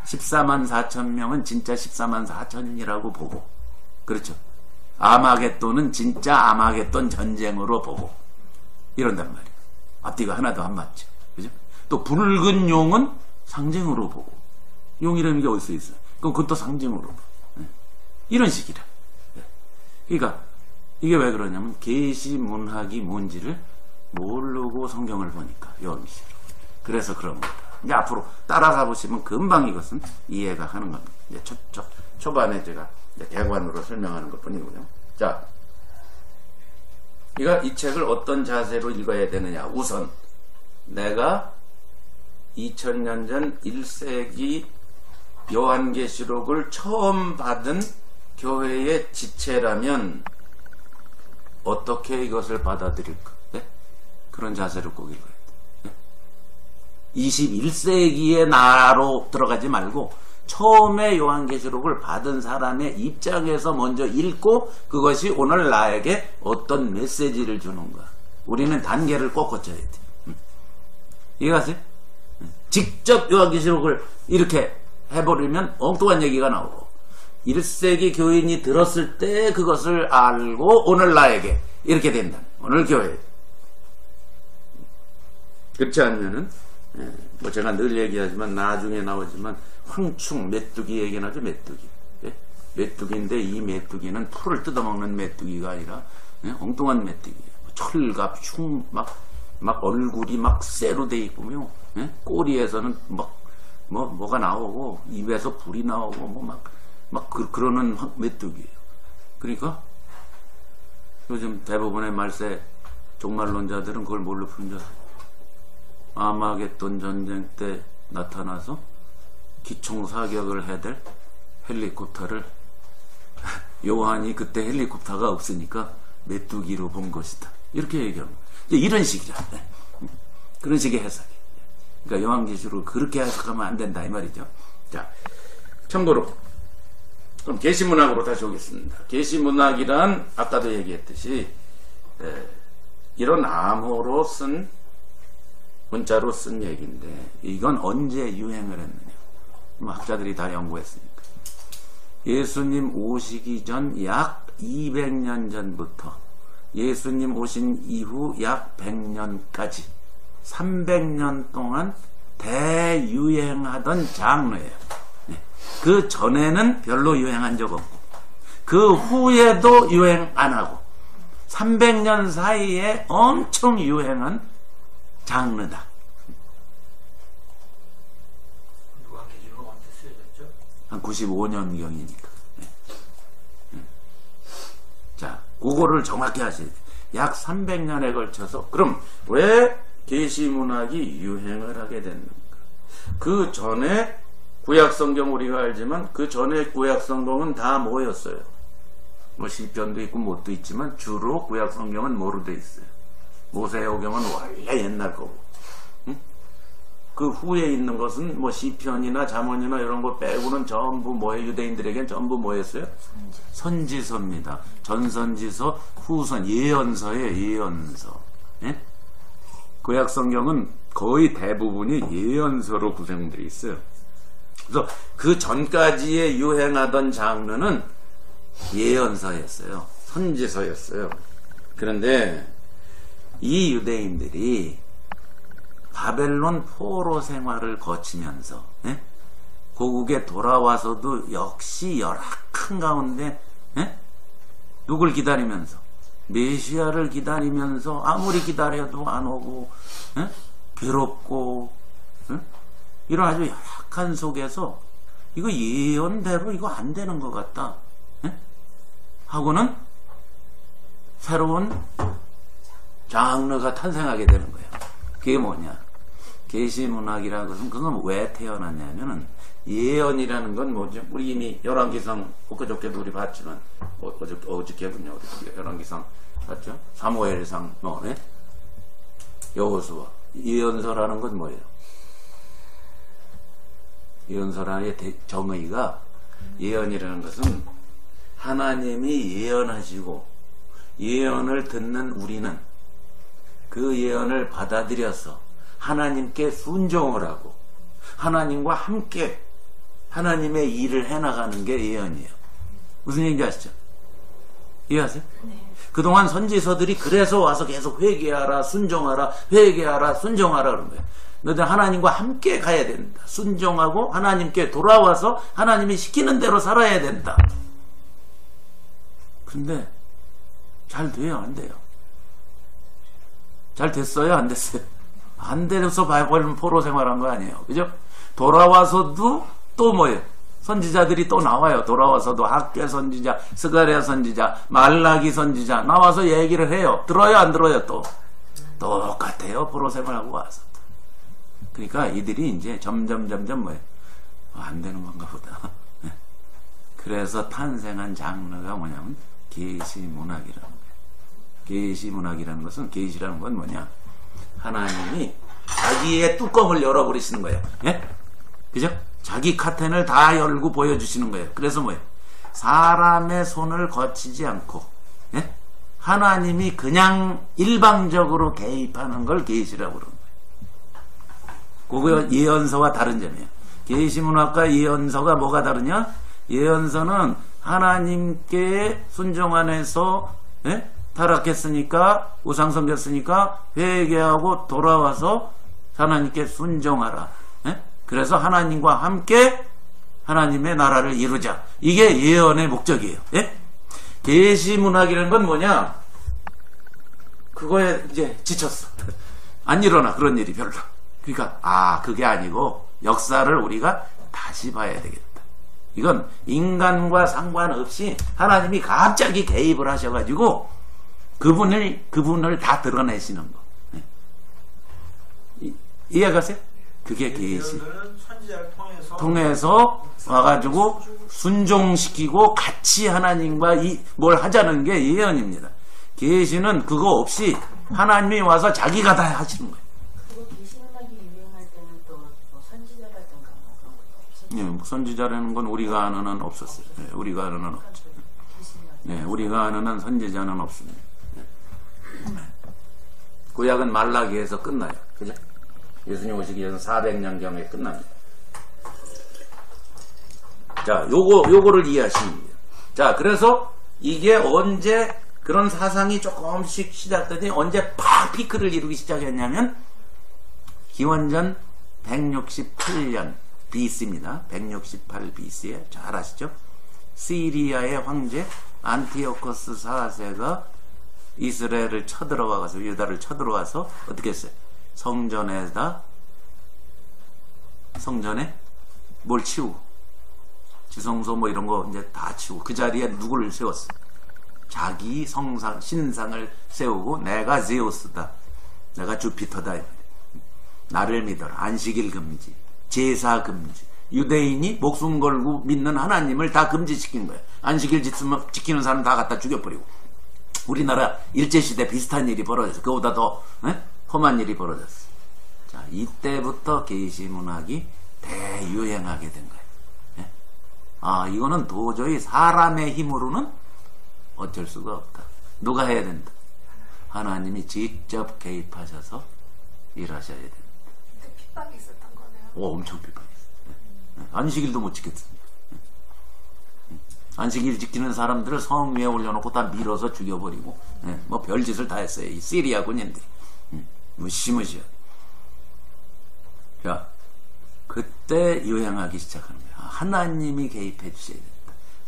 14만 4천 명은 진짜 14만 4천이라고 보고, 그렇죠? 아마겟돈은 진짜 아마겟돈 전쟁으로 보고 이런단 말이에요. 앞뒤가 하나도 안 맞죠. 그죠? 또 붉은 용은 상징으로 보고, 용이라는 게 어디서 있어요? 그럼 그것도 상징으로 보고. 이런 식이라. 그러니까 이게 왜 그러냐면 계시문학이 뭔지를 모르고 성경을 보니까 요한계시록. 그래서 그런 겁니다. 이제 앞으로 따라가 보시면 금방 이것은 이해가 하는 겁니다. 이제 초반에 제가 이제 대관으로 설명하는 것 뿐이고요. 자, 이 책을 어떤 자세로 읽어야 되느냐. 우선 내가 2000년 전 1세기 요한계시록을 처음 받은 교회의 지체라면 어떻게 이것을 받아들일까? 네? 그런 자세를 꼭 읽어야 돼. 네? 21세기의 나라로 들어가지 말고 처음에 요한계시록을 받은 사람의 입장에서 먼저 읽고 그것이 오늘 나에게 어떤 메시지를 주는가. 우리는 단계를 꼭 거쳐야 돼. 이해가세요? 직접 요한계시록을 이렇게 해버리면 엉뚱한 얘기가 나오고 1세기 교인이 들었을 때 그것을 알고 오늘 나에게 이렇게 된다. 오늘 교회. 그렇지 않으면은 뭐 제가 늘 얘기하지만 나중에 나오지만 황충 메뚜기 얘기 나죠. 메뚜기. 메뚜기인데 이 메뚜기는 풀을 뜯어먹는 메뚜기가 아니라 엉뚱한 메뚜기예요. 철갑 흉 막 얼굴이 막 쇠로 돼 있고요. 예? 꼬리에서는 뭐가 나오고 입에서 불이 나오고 그러는 메뚜기예요. 그러니까 요즘 대부분의 말세 종말론자들은 그걸 뭘로 푸는 줄 알아요? 아마겟돈 전쟁 때 나타나서 기총사격을 해댈 헬리콥터를 요한이 그때 헬리콥터가 없으니까 메뚜기로 본 것이다. 이렇게 얘기합니다. 이런 식이죠. 그런 식의 해석이. 그러니까 요한계시록을 그렇게 해석하면 안 된다 이 말이죠. 자, 참고로 그럼 계시문학으로 다시 오겠습니다. 계시문학이란 아까도 얘기했듯이 이런 암호로 쓴 문자로 쓴 얘기인데 이건 언제 유행을 했느냐? 학자들이 다 연구했으니까 예수님 오시기 전 약 200년 전부터 예수님 오신 이후 약 100년까지 300년 동안 대유행하던 장르예요. 그 전에는 별로 유행한 적 없고 그 후에도 유행 안 하고 300년 사이에 엄청 유행한 장르다. 요한계시록은 언제 쓰여졌죠? 한 95년경이니까. 자, 그거를 정확히 하셔야 돼요. 약 300년에 걸쳐서 그럼 왜 계시문학이 유행을 하게 됐는가? 그 전에 구약성경 우리가 알지만 그 전에 구약성경은 다 뭐였어요? 뭐 시편도 있고 뭣도 있지만 주로 구약성경은 뭐로 돼 있어요? 모세오경은 원래 옛날 거고, 응? 그 후에 있는 것은 뭐 시편이나 잠언이나 이런 거 빼고는 전부 뭐예요? 유대인들에겐 전부 뭐였어요? 선지서입니다. 전선지서, 후선, 예언서예요. 예언서. 예? 구약성경은 거의 대부분이 예언서로 구성되어 있어요. 그래서 그 전까지의 유행하던 장르는 예언서였어요. 선지서였어요. 그런데 이 유대인들이 바벨론 포로 생활을 거치면서 고국에 돌아와서도 역시 열악한 가운데 누굴 기다리면서 메시아를 기다리면서 아무리 기다려도 안 오고 괴롭고 이런 아주 열악한 속에서 이거 예언대로 이거 안 되는 것 같다 하고는 새로운 장르가 탄생하게 되는 거예요. 그게 뭐냐? 계시문학이라는 것은 그건 왜 태어났냐면은 예언이라는 건 뭐죠? 우리 이미 열왕기상 엊그저께도 우리 봤지만 어저께군요. 우리 열왕기상 봤죠? 사무엘상 여호수아 예언서라는 건 뭐예요? 예언서라의 정의가 예언이라는 것은 하나님이 예언하시고 예언을 듣는 우리는 그 예언을 받아들여서 하나님께 순종을 하고 하나님과 함께 하나님의 일을 해나가는 게 예언이에요. 무슨 얘기인지 아시죠? 이해하세요? 네. 그동안 선지서들이 그래서 와서 계속 회개하라 순종하라 회개하라 순종하라 그런 거예요. 너희들 하나님과 함께 가야 된다. 순종하고 하나님께 돌아와서 하나님이 시키는 대로 살아야 된다. 근데 잘 돼요? 안 돼요? 잘 됐어요? 안 됐어요? 안 돼서 바벨론 포로 생활한 거 아니에요. 그죠? 돌아와서도 또 뭐예요? 선지자들이 또 나와요. 돌아와서도 학개 선지자, 스가랴 선지자, 말라기 선지자 나와서 얘기를 해요. 들어요? 안 들어요? 또 똑같아요. 포로 생활하고 와서. 그러니까 이들이 이제 점점 뭐예요? 안 되는 건가 보다. 그래서 탄생한 장르가 뭐냐면 계시문학이라는 거예요. 계시문학이라는 것은 계시라는 건 뭐냐? 하나님이 자기의 뚜껑을 열어버리시는 거예요. 예? 그죠? 자기 카텐을 다 열고 보여주시는 거예요. 그래서 뭐예요? 사람의 손을 거치지 않고 하나님이 그냥 일방적으로 개입하는 걸 계시라고 그러는 거예요. 그거 예언서와 다른 점이에요. 계시문학과 예언서가 뭐가 다르냐? 예언서는 하나님께 순종 안에서 타락했으니까 우상 섬겼으니까 회개하고 돌아와서 하나님께 순종하라. 그래서 하나님과 함께 하나님의 나라를 이루자. 이게 예언의 목적이에요. 계시문학이라는 건 뭐냐? 그거에 이제 지쳤어. 안 일어나 그런 일이 별로. 그러니까 그게 아니고 역사를 우리가 다시 봐야 되겠다. 이건 인간과 상관없이 하나님이 갑자기 개입을 하셔가지고 그분을 다 드러내시는 거. 이해가세요? 그게 계시. 선지자를 통해서 와가지고 순종시키고 같이 하나님과 뭘 하자는 게 예언입니다. 계시는 그거 없이 하나님이 와서 자기가 다 하시는 거예요. 그리고 계시문학이 유행할 때는 또뭐 선지자라든가 뭐 그런 것도 없었죠. 선지자라는 건 우리가 아는 한 없었어요. 우리가 아는 한 없죠. 우리가 아는 한 선지자는 없습니다. 구약은 말라기에서 끝나요. 그죠? 예수님 오시기 전 400년경에 끝납니다. 자, 요거를 이해하시면 돼요. 자, 그래서 이게 언제 그런 사상이 조금씩 시작되더니 언제 팍 피크를 이루기 시작했냐면 기원전 168년 BC입니다. 168 BC에 잘 아시죠? 시리아의 황제 안티오코스 4세가 이스라엘을 쳐들어가서 유다를 쳐들어와서 어떻게 했어요? 성전에 뭘 치우고 지성소 뭐 이런 거 이제 다 치우고 그 자리에 누구를 세웠어? 자기 신상을 세우고 내가 제우스다, 내가 주피터다, 나를 믿어라, 안식일 금지, 제사 금지, 유대인이 목숨 걸고 믿는 하나님을 다 금지시킨 거예요. 안식일 지키는 사람 다 갖다 죽여버리고. 우리나라 일제시대 비슷한 일이 벌어졌어. 그보다 더 험한 일이 벌어졌어. 자, 이때부터 계시문학이 대유행하게 된 거예요. 이거는 도저히 사람의 힘으로는 어쩔 수가 없다. 누가 해야 된다? 하나님이 직접 개입하셔서 일하셔야 된다. 근데 핍박이 있었던 거네요. 엄청 핍박했어요. 안식일도 못 지켰습니다. 안식일 지키는 사람들을 성 위에 올려놓고 다 밀어서 죽여버리고 뭐 별짓을 다 했어요. 이 시리아 군인들이. 무시무시해. 자, 그때 유행하기 시작하는 거예요. 하나님이 개입해 주셔야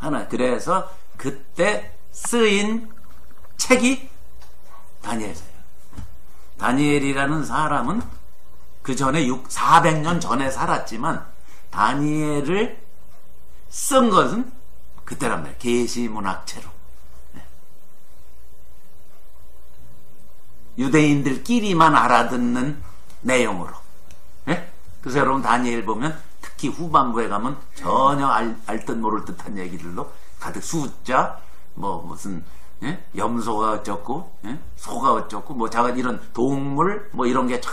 된다. 그래서 그때 쓰인 책이 다니엘서예요. 다니엘이라는 사람은 그 전에 400년 전에 살았지만 다니엘을 쓴 것은 그때란 말이에요. 계시문학체로. 유대인들끼리만 알아듣는 내용으로. 그래서 여러분 다니엘 보면 특히 후반부에 가면 전혀 알듯 모를 듯한 얘기들로 가득 숫자 뭐 무슨 염소가 어쩌고 소가 어쩌고 뭐 작은 이런 동물 뭐 이런 게 쫙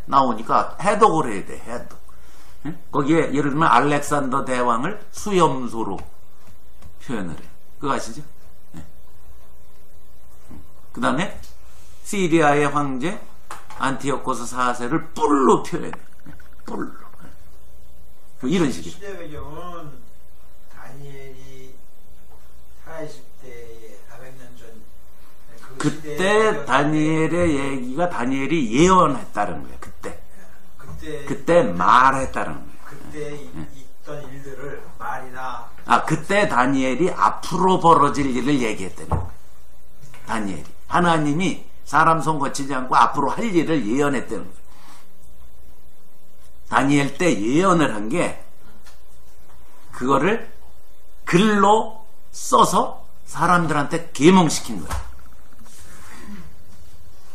나오니까 해독을 해야 돼. 해독. 거기에 예를 들면 알렉산더 대왕을 수염소로 표현을 해요. 그거 아시죠? 그 다음에 시리아의 황제 안티오코스 4세를 뿔로 표현해요. 뿔로. 이런 식이에요. 시대 배경은 다니엘이 살아있을 때 400년 전 그때 다니엘의 얘기가 다니엘이 예언했다는 거예요. 그때 말했다는 거예요. 그때 있던 일들을 말이나 그때 다니엘이 앞으로 벌어질 일을 얘기했다는 거예요. 다니엘이 하나님이 사람 손 거치지 않고 앞으로 할 일을 예언했다는 거예요. 다니엘 때 예언을 한 게 그거를 글로 써서 사람들한테 계몽시킨 거예요.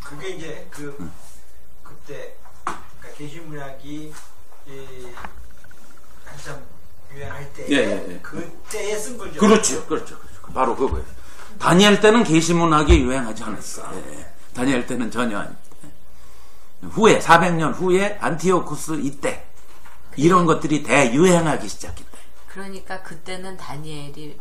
그게 이제 그때 그러니까 계시문학이 한참 유행할 때 그때에 쓴 거죠. 그렇죠. 바로 그거예요. 다니엘 때는 계시문학이 유행하지 않았어요. 다니엘 때는 전혀 아닙니다. 후에 400년 후에 안티오쿠스 이때 이런 것들이 대유행하기 시작했다. 그러니까 그때는 다니엘이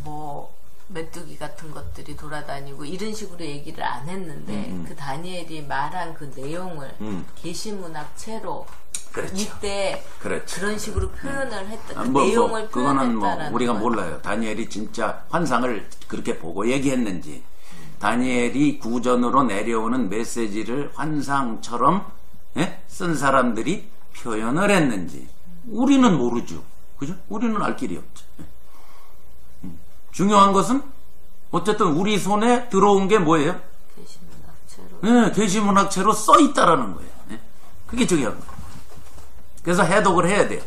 뭐 메뚜기 같은 것들이 돌아다니고 이런 식으로 얘기를 안 했는데 그 다니엘이 말한 그 내용을 계시문학체로 그렇죠. 이때 그렇죠. 그런 식으로 표현을 했다. 그 내용을 그거는 표현했다라는 우리가 거예요. 몰라요. 다니엘이 진짜 환상을 그렇게 보고 얘기했는지 다니엘이 구전으로 내려오는 메시지를 환상처럼 쓴 사람들이 표현을 했는지 우리는 모르죠. 그죠? 우리는 알 길이 없죠. 중요한 것은 어쨌든 우리 손에 들어온 게 뭐예요? 계시문학체로. 계시문학체로 써 있다라는 거예요. 그게 중요한 거예요. 그래서 해독을 해야 돼요.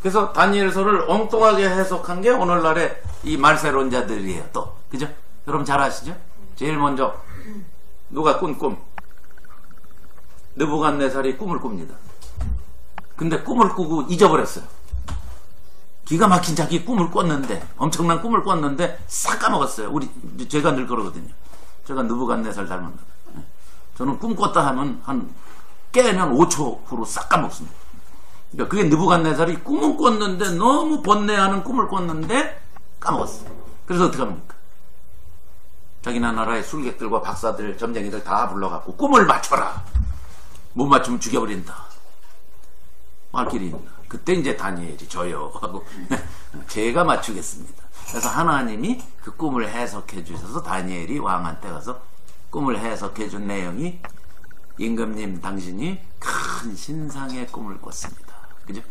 그래서 다니엘서를 엉뚱하게 해석한 게 오늘날의 이 말세론자들이에요. 또 그죠? 여러분 잘 아시죠? 제일 먼저 누가 꾼 꿈? 느부갓네살이 꿈을 꿉니다. 근데 꿈을 꾸고 잊어버렸어요. 기가 막힌 자기 꿈을 꿨는데, 엄청난 꿈을 꿨는데 싹 까먹었어요. 제가 늘 그러거든요. 제가 느부갓네살 닮았나 봐요. 저는 꿈 꿨다 하면 깨면 5초 후로 싹 까먹습니다. 그러니까 그게 느부갓네살이 꿈은 꿨는데 너무 번뇌하는 꿈을 꿨는데 까먹었어요. 그래서 어떻게 합니까? 자기네 나라의 술객들과 박사들, 점쟁이들 다 불러갖고 꿈을 맞춰라. 못 맞추면 죽여버린다. 말 길이 있나. 그때 이제 다니엘이 저요 하고 제가 맞추겠습니다. 그래서 하나님이 그 꿈을 해석해 주셔서 다니엘이 왕한테 가서 꿈을 해석해 준 내용이 임금님 당신이 큰 신상의 꿈을 꿨습니다. 그죠?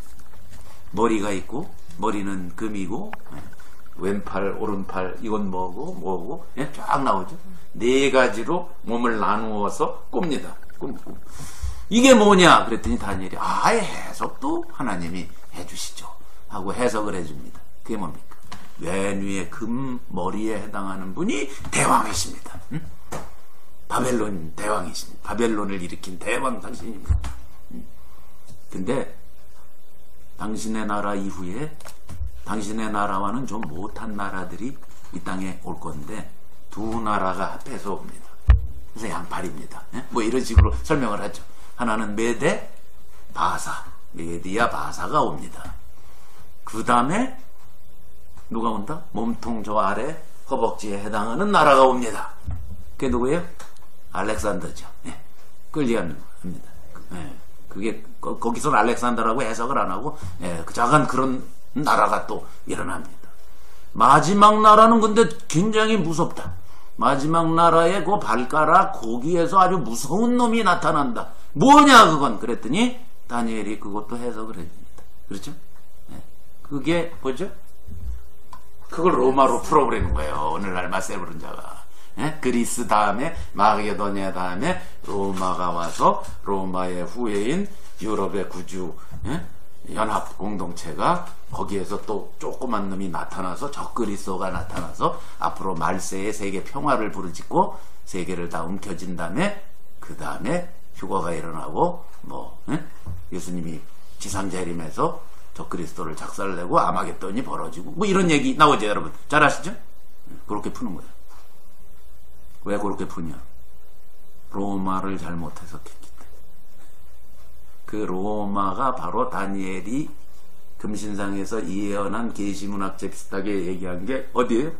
머리가 있고 머리는 금이고 왼팔 오른팔 이건 뭐고 쫙 나오죠. 4가지로 몸을 나누어서 꿉니다. 꿈. 이게 뭐냐 그랬더니 다니엘이 아예 해석도 하나님이 해주시죠 하고 해석을 해줍니다. 그게 뭡니까? 왼 위에 금 머리에 해당하는 분이 대왕이십니다. 바벨론 대왕이십니다. 바벨론을 일으킨 대왕 당신입니다. 근데 당신의 나라 이후에 당신의 나라와는 좀 못한 나라들이 이 땅에 올 건데 2 나라가 합해서 옵니다. 그래서 양팔입니다. 뭐 이런 식으로 설명을 하죠. 하나는 메데 바사, 메디아 바사가 옵니다. 그 다음에 누가 온다? 몸통 저 아래 허벅지에 해당하는 나라가 옵니다. 그게 누구예요? 알렉산더죠. 끌리안입니다. 그게 거기서는 알렉산더라고 해석을 안 하고 작은 그런 나라가 또 일어납니다. 마지막 나라는 근데 굉장히 무섭다. 마지막 나라의 그 발가락 거기에서 아주 무서운 놈이 나타난다. 뭐냐 그건 그랬더니 다니엘이 그것도 해석을 해줍니다. 그렇죠? 그게 뭐죠? 그걸 로마로 풀어버리는 거예요. 오늘날 마세브른자가 그리스 다음에 마게도니아 다음에 로마가 와서 로마의 후예인 유럽의 구주 연합 공동체가 거기에서 또 조그만 놈이 나타나서 적그리스도가 나타나서 앞으로 말세의 세계 평화를 부르짖고 세계를 다 움켜쥔 다음에 그 다음에 휴거가 일어나고 예수님이 지상재림해서 적그리스도를 작살내고 아마겟돈이 벌어지고 뭐 이런 얘기 나오죠. 여러분 잘 아시죠? 그렇게 푸는 거예요. 왜 그렇게 푸냐? 로마를 잘못 해석했기 때문에. 그 로마가 바로 다니엘이 금신상에서 예언한 계시문학제 비슷하게 얘기한 게 어디예요?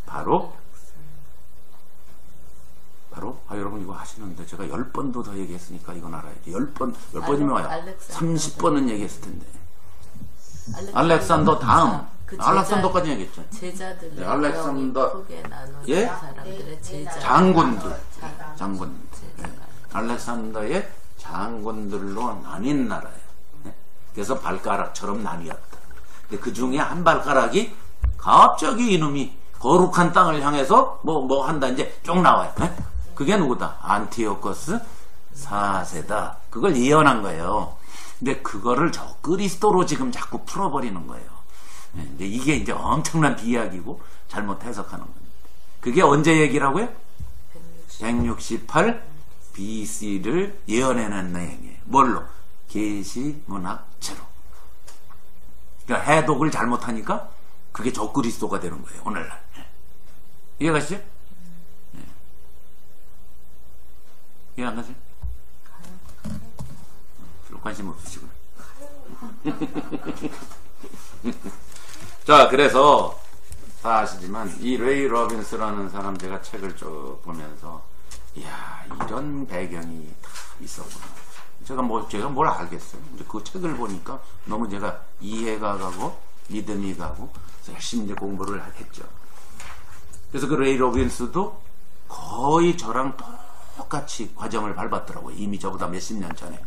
바로 여러분 이거 하시는데 제가 10번도 더 얘기했으니까 이건 알아야지. 10번이면 와요. 30번은 얘기했을 텐데. 알렉산더 다음. 알렉산더까지 얘기했죠. 제자들. 네, 알렉산더. 크게 나누는 예? 사람들의 제자. 장군들. 알렉산더의 장군들로 나뉜 나라예요. 그래서 발가락처럼 나뉘었다. 근데 그 중에 한 발가락이 갑자기 이놈이 거룩한 땅을 향해서 뭐 한다 이제 쭉 나와요. 그게 누구다? 안티오코스 4세다. 그걸 예언한 거예요. 근데 그거를 적그리스도로 지금 자꾸 풀어버리는 거예요. 근데 이게 이제 엄청난 비약이고 잘못 해석하는 겁니다. 그게 언제 얘기라고요? 168 BC를 예언해낸 내용이에요. 뭘로? 계시문학체로. 그러니까 해독을 잘못하니까 그게 적그리스도가 되는 거예요. 오늘날. 이해가시죠? 이해 안 가세요? 별로 관심 없으시구나. 자, 그래서 다 아시지만 이 레이 로빈스라는 사람 제가 책을 쭉 보면서 이야 이런 배경이 다 있었구나. 제가 뭘 알겠어요. 이제 그 책을 보니까 너무 제가 이해가 가고 믿음이 가고 그래서 열심히 이제 공부를 했죠. 그래서 그 레이 로빈스도 거의 저랑 똑같이 과정을 밟았더라고요. 이미 저보다 몇십 년 전에.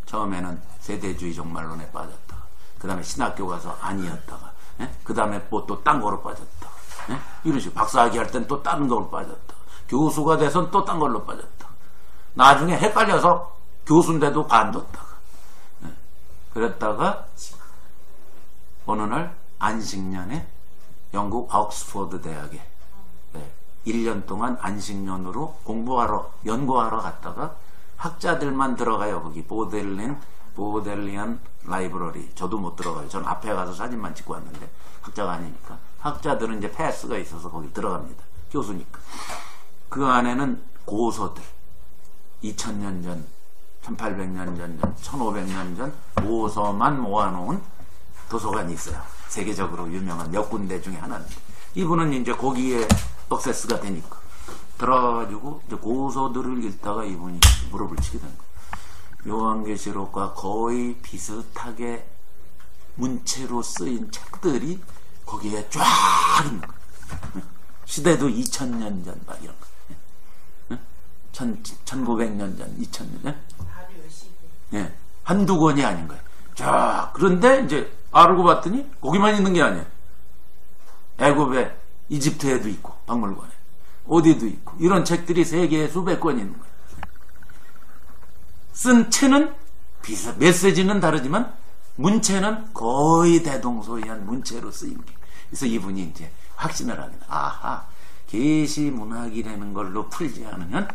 처음에는 세대주의 종말론에 빠졌다가 그 다음에 신학교 가서 아니었다가 그 다음에 뭐 또 딴 거로 빠졌다. 이런 식으로 박사학위 할 땐 또 다른 걸로 빠졌다. 교수가 돼선 또 딴 걸로 빠졌다. 나중에 헷갈려서 교수인데도 관뒀다가. 그랬다가 어느 날 안식년에 영국 옥스퍼드 대학에 1년 동안 안식년으로 연구하러 갔다가 학자들만 들어가요. 거기 보델리안 라이브러리. 저도 못 들어가요. 전 앞에 가서 사진만 찍고 왔는데 학자가 아니니까. 학자들은 이제 패스가 있어서 거기 들어갑니다. 교수니까. 그 안에는 고서들 2000년 전, 1800년 전, 1500년 전 고서만 모아놓은 도서관이 있어요. 세계적으로 유명한 몇 군데 중에 하나인데 이분은 이제 거기에 억세스가 되니까 들어가지고 이제 고서들을 읽다가 이분이 무릎을 치게 된 거예요. 요한계시록과 거의 비슷하게 문체로 쓰인 책들이 거기에 쫙 있는 거예요. 시대도 2000년 전 막 이런 거. 1900년 전, 2000년 전. 예. 한두 권이 아닌 거예요. 자, 그런데 이제 알고 봤더니 거기만 있는 게 아니에요. 애굽에, 이집트에도 있고, 박물관에. 어디도 있고. 이런 책들이 세계에 수백 권 있는 거예요. 쓴 체는 메시지는 다르지만 문체는 거의 대동소이한 문체로 쓰인 게. 그래서 이분이 이제 확신을 하게 돼. 아하, 계시문학이라는 걸로 풀지 않으면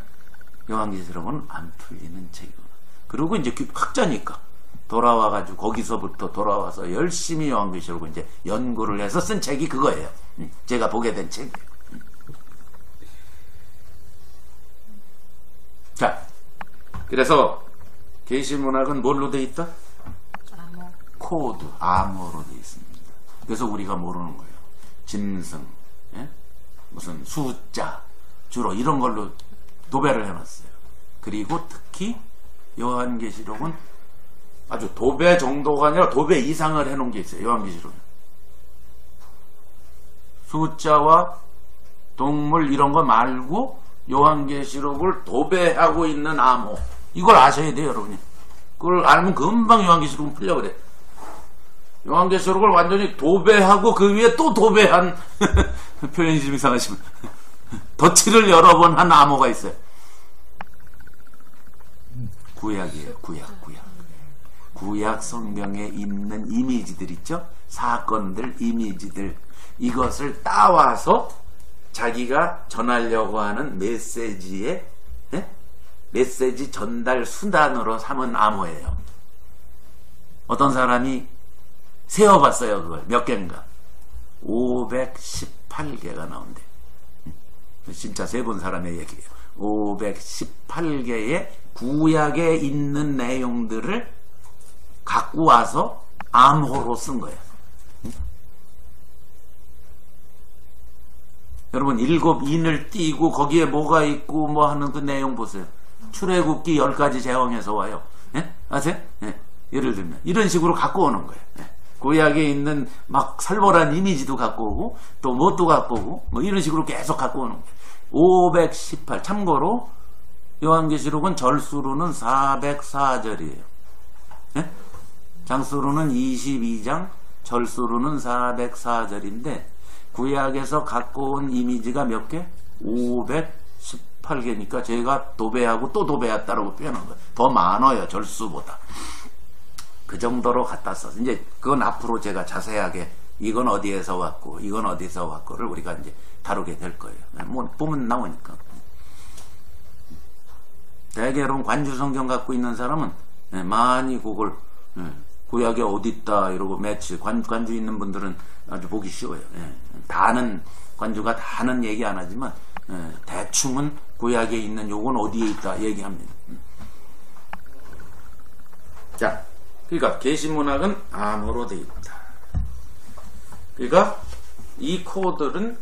요한계시록은 안 풀리는 책이구나. 그리고 이제 학자니까 돌아와가지고 거기서부터 돌아와서 열심히 요한계시록을 이제 연구를 해서 쓴 책이 그거예요. 제가 보게 된 책이에요. 자, 그래서 계시문학은 뭘로 돼 있다? 코드, 암호로 돼 있습니다. 그래서 우리가 모르는 거예요. 짐승, 예? 무슨 숫자, 주로 이런 걸로 도배를 해놨어요. 그리고 특히 요한계시록은 아주 도배 정도가 아니라 도배 이상을 해놓은 게 있어요. 요한계시록은 숫자와 동물 이런 거 말고 요한계시록을 도배하고 있는 암호, 이걸 아셔야 돼요, 여러분이. 그걸 알면 금방 요한계시록은 풀려버려요. 요한계시록을 완전히 도배하고 그 위에 또 도배한 표현이 좀 이상하지만 덧칠을 여러 번 한 암호가 있어요. 구약이에요. 구약 성경에 있는 이미지들 있죠? 사건들, 이미지들, 이것을 따와서 자기가 전하려고 하는 메시지의 메시지 전달 수단으로 삼은 암호예요. 어떤 사람이 세어봤어요. 그걸 몇 개인가? 518개가 나온대. 진짜 세본 사람의 얘기예요. 518개의 구약에 있는 내용들을 갖고 와서 암호로 쓴 거예요. 여러분, 7인을 띄고 거기에 뭐가 있고 뭐 하는 그 내용 보세요. 출애굽기 10가지 제왕에서 와요. 예? 아세요? 예. 예를 들면 이런 식으로 갖고 오는 거예요. 예. 구약에 있는 막 살벌한 이미지도 갖고 오고 또 뭣도 갖고 오고 뭐 이런 식으로 계속 갖고 오는 거예요. 518. 참고로 요한계시록은 절수로는 404절이에요. 예? 장수로는 22장, 절수로는 404절인데 구약에서 갖고 온 이미지가 몇 개? 518개니까 제가 도배하고 또 도배했다라고 표현한 거예요. 더 많아요, 절수보다. 그 정도로 갖다 써서 이제 그건 앞으로 제가 자세하게 이건 어디에서 왔고 이건 어디서 왔고를 우리가 이제 다루게 될 거예요. 뭐 보면 나오니까. 대개로 관주성경 갖고 있는 사람은 많이 그걸 구약에 어디 있다 이러고 매치 관주 있는 분들은 아주 보기 쉬워요. 다는 관주가 다는 얘기 안 하지만 대충은 구약에 있는 요건 어디에 있다 얘기합니다. 자, 그러니까 계시문학은 암호로 되어 있다. 그러니까 이 코드는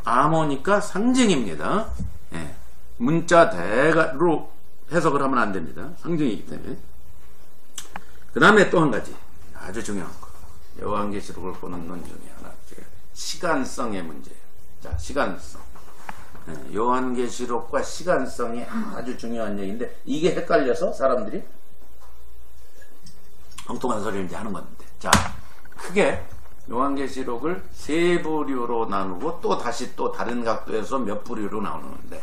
암호니까 상징입니다. 문자 대가로 해석을 하면 안 됩니다. 상징이기 때문에. 그 다음에 또 한 가지 아주 중요한 거, 요한계시록을 보는 논 중에 하나, 시간성의 문제예요. 자, 시간성. 요한계시록과 시간성이 아주 중요한 얘기인데 이게 헷갈려서 사람들이 엉뚱한 소리를 이제 하는 건데, 자, 크게 요한계시록을 세 부류로 나누고 또 다시 또 다른 각도에서 몇 부류로 나누는데,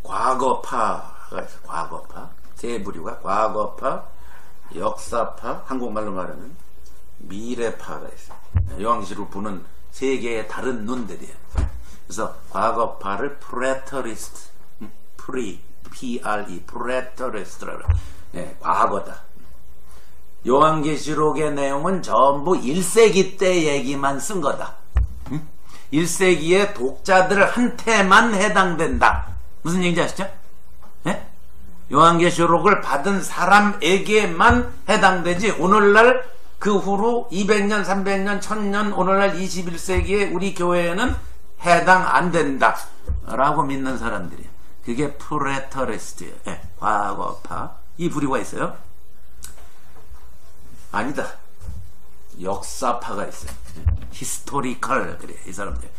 과거파 파가 있어요. 과거파. 세 부류가 과거파, 역사파, 한국말로 말하면 미래파가 있어요. 요한계시록 보는 세 개의 다른 눈들이에요. 그래서 과거파를 프레터리스트, P-R-E, 프레터리스트라고 해요. 과거다. 요한계시록의 내용은 전부 1세기 때 얘기만 쓴 거다. 1세기의 독자들한테만 해당된다. 무슨 얘기인지 아시죠? 네? 요한계시록을 받은 사람에게만 해당되지 오늘날 그 후로 200년, 300년, 1000년 오늘날 21세기에 우리 교회에는 해당 안 된다 라고 믿는 사람들이에요. 그게 프레터리스트예요. 네, 과거파. 이 부류가 있어요. 아니다. 역사파가 있어요. 히스토리컬 그래 이 사람들.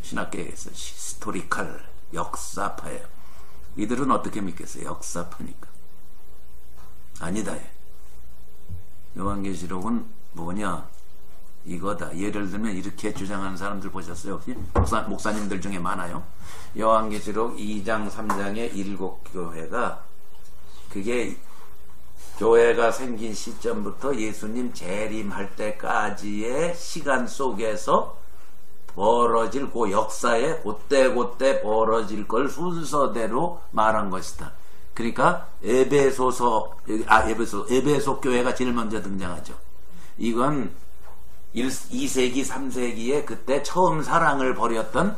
신학계에서 히스토리컬 역사파예요. 이들은 어떻게 믿겠어요? 역사파니까. 아니다. 요한계시록은 뭐냐? 이거다. 예를 들면 이렇게 주장하는 사람들 보셨어요? 혹시? 목사님들 중에 많아요. 요한계시록 2장 3장의 7교회가 그게 교회가 생긴 시점부터 예수님 재림할 때까지의 시간 속에서 벌어질 그 역사에 그때 벌어질 걸 순서대로 말한 것이다. 그러니까 에베소 교회가 제일 먼저 등장하죠. 이건 2세기 3세기에 그때 처음 사랑을 벌였던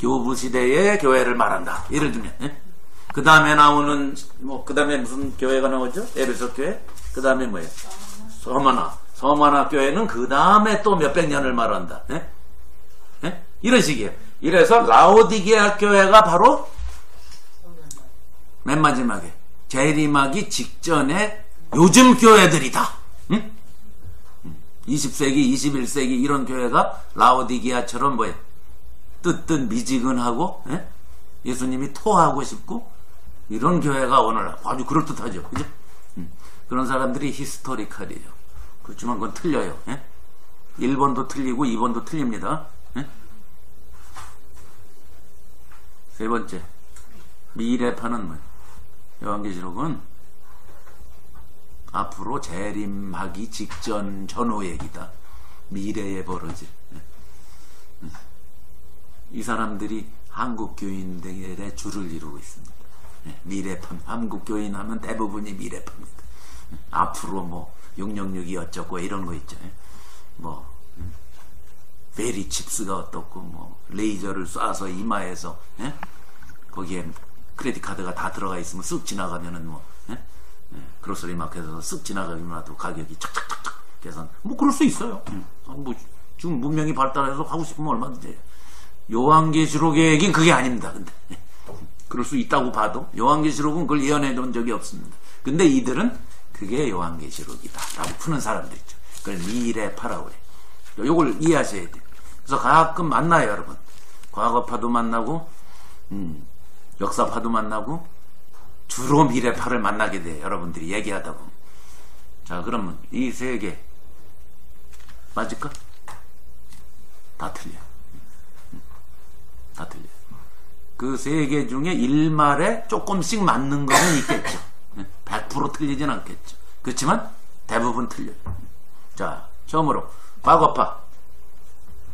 교부 시대의 교회를 말한다. 예를 들면 그 다음에 나오는 그 다음에 무슨 교회가 나오죠? 에베소 교회. 그 다음에 뭐예요? 서머나 교회는 그 다음에 또 몇백 년을 말한다. 이런 식이에요. 이래서 라오디게아 교회가 바로 맨 마지막에 재림하기 직전에 요즘 교회들이다. 20세기, 21세기 이런 교회가 라오디게아처럼 뭐예요? 뜨뜻 미지근하고 예수님이 토하고 싶고 이런 교회가 오늘 아주 그럴듯하죠. 그죠? 그런 사람들이 히스토리컬이에요. 그렇지만 그건 틀려요. 1번도 틀리고 2번도 틀립니다. 세 번째, 미래파는 뭐예요? 요한계시록은 앞으로 재림하기 직전 전후 얘기다. 미래에 벌어질. 이 사람들이 한국 교인들의 줄을 이루고 있습니다. 미래파. 한국 교인 하면 대부분이 미래파입니다. 앞으로 뭐 666이 어쩌고 이런 거 있죠. 뭐 베리 칩스가 어떻고 뭐 레이저를 쏴서 이마에서 거기에 크레딧 카드가 다 들어가 있으면 쓱 지나가면은 뭐 그로서리 마켓에서 쓱 지나가기만 해도 가격이 착착착착 계산. 뭐 그럴 수 있어요. 뭐 지금 문명이 발달해서 하고 싶으면 얼마든지 해요. 요한계시록의 얘기는 그게 아닙니다. 근데 그럴 수 있다고 봐도 요한계시록은 그걸 예언해 본 적이 없습니다. 근데 이들은 그게 요한계시록이다 라고 푸는 사람들이죠. 그걸 미래파라고 해요. 요걸 이해하셔야 돼요. 그래서 가끔 만나요, 여러분. 과거파도 만나고 역사파도 만나고 주로 미래파를 만나게 돼요. 여러분들이 얘기하다 보면. 자, 그러면 이 세 개 맞을까? 다 틀려요. 다 틀려요. 그 세 개 중에 일말에 조금씩 맞는 거는 있겠죠. 100% 틀리진 않겠죠. 그렇지만 대부분 틀려요. 자, 처음으로 과거파.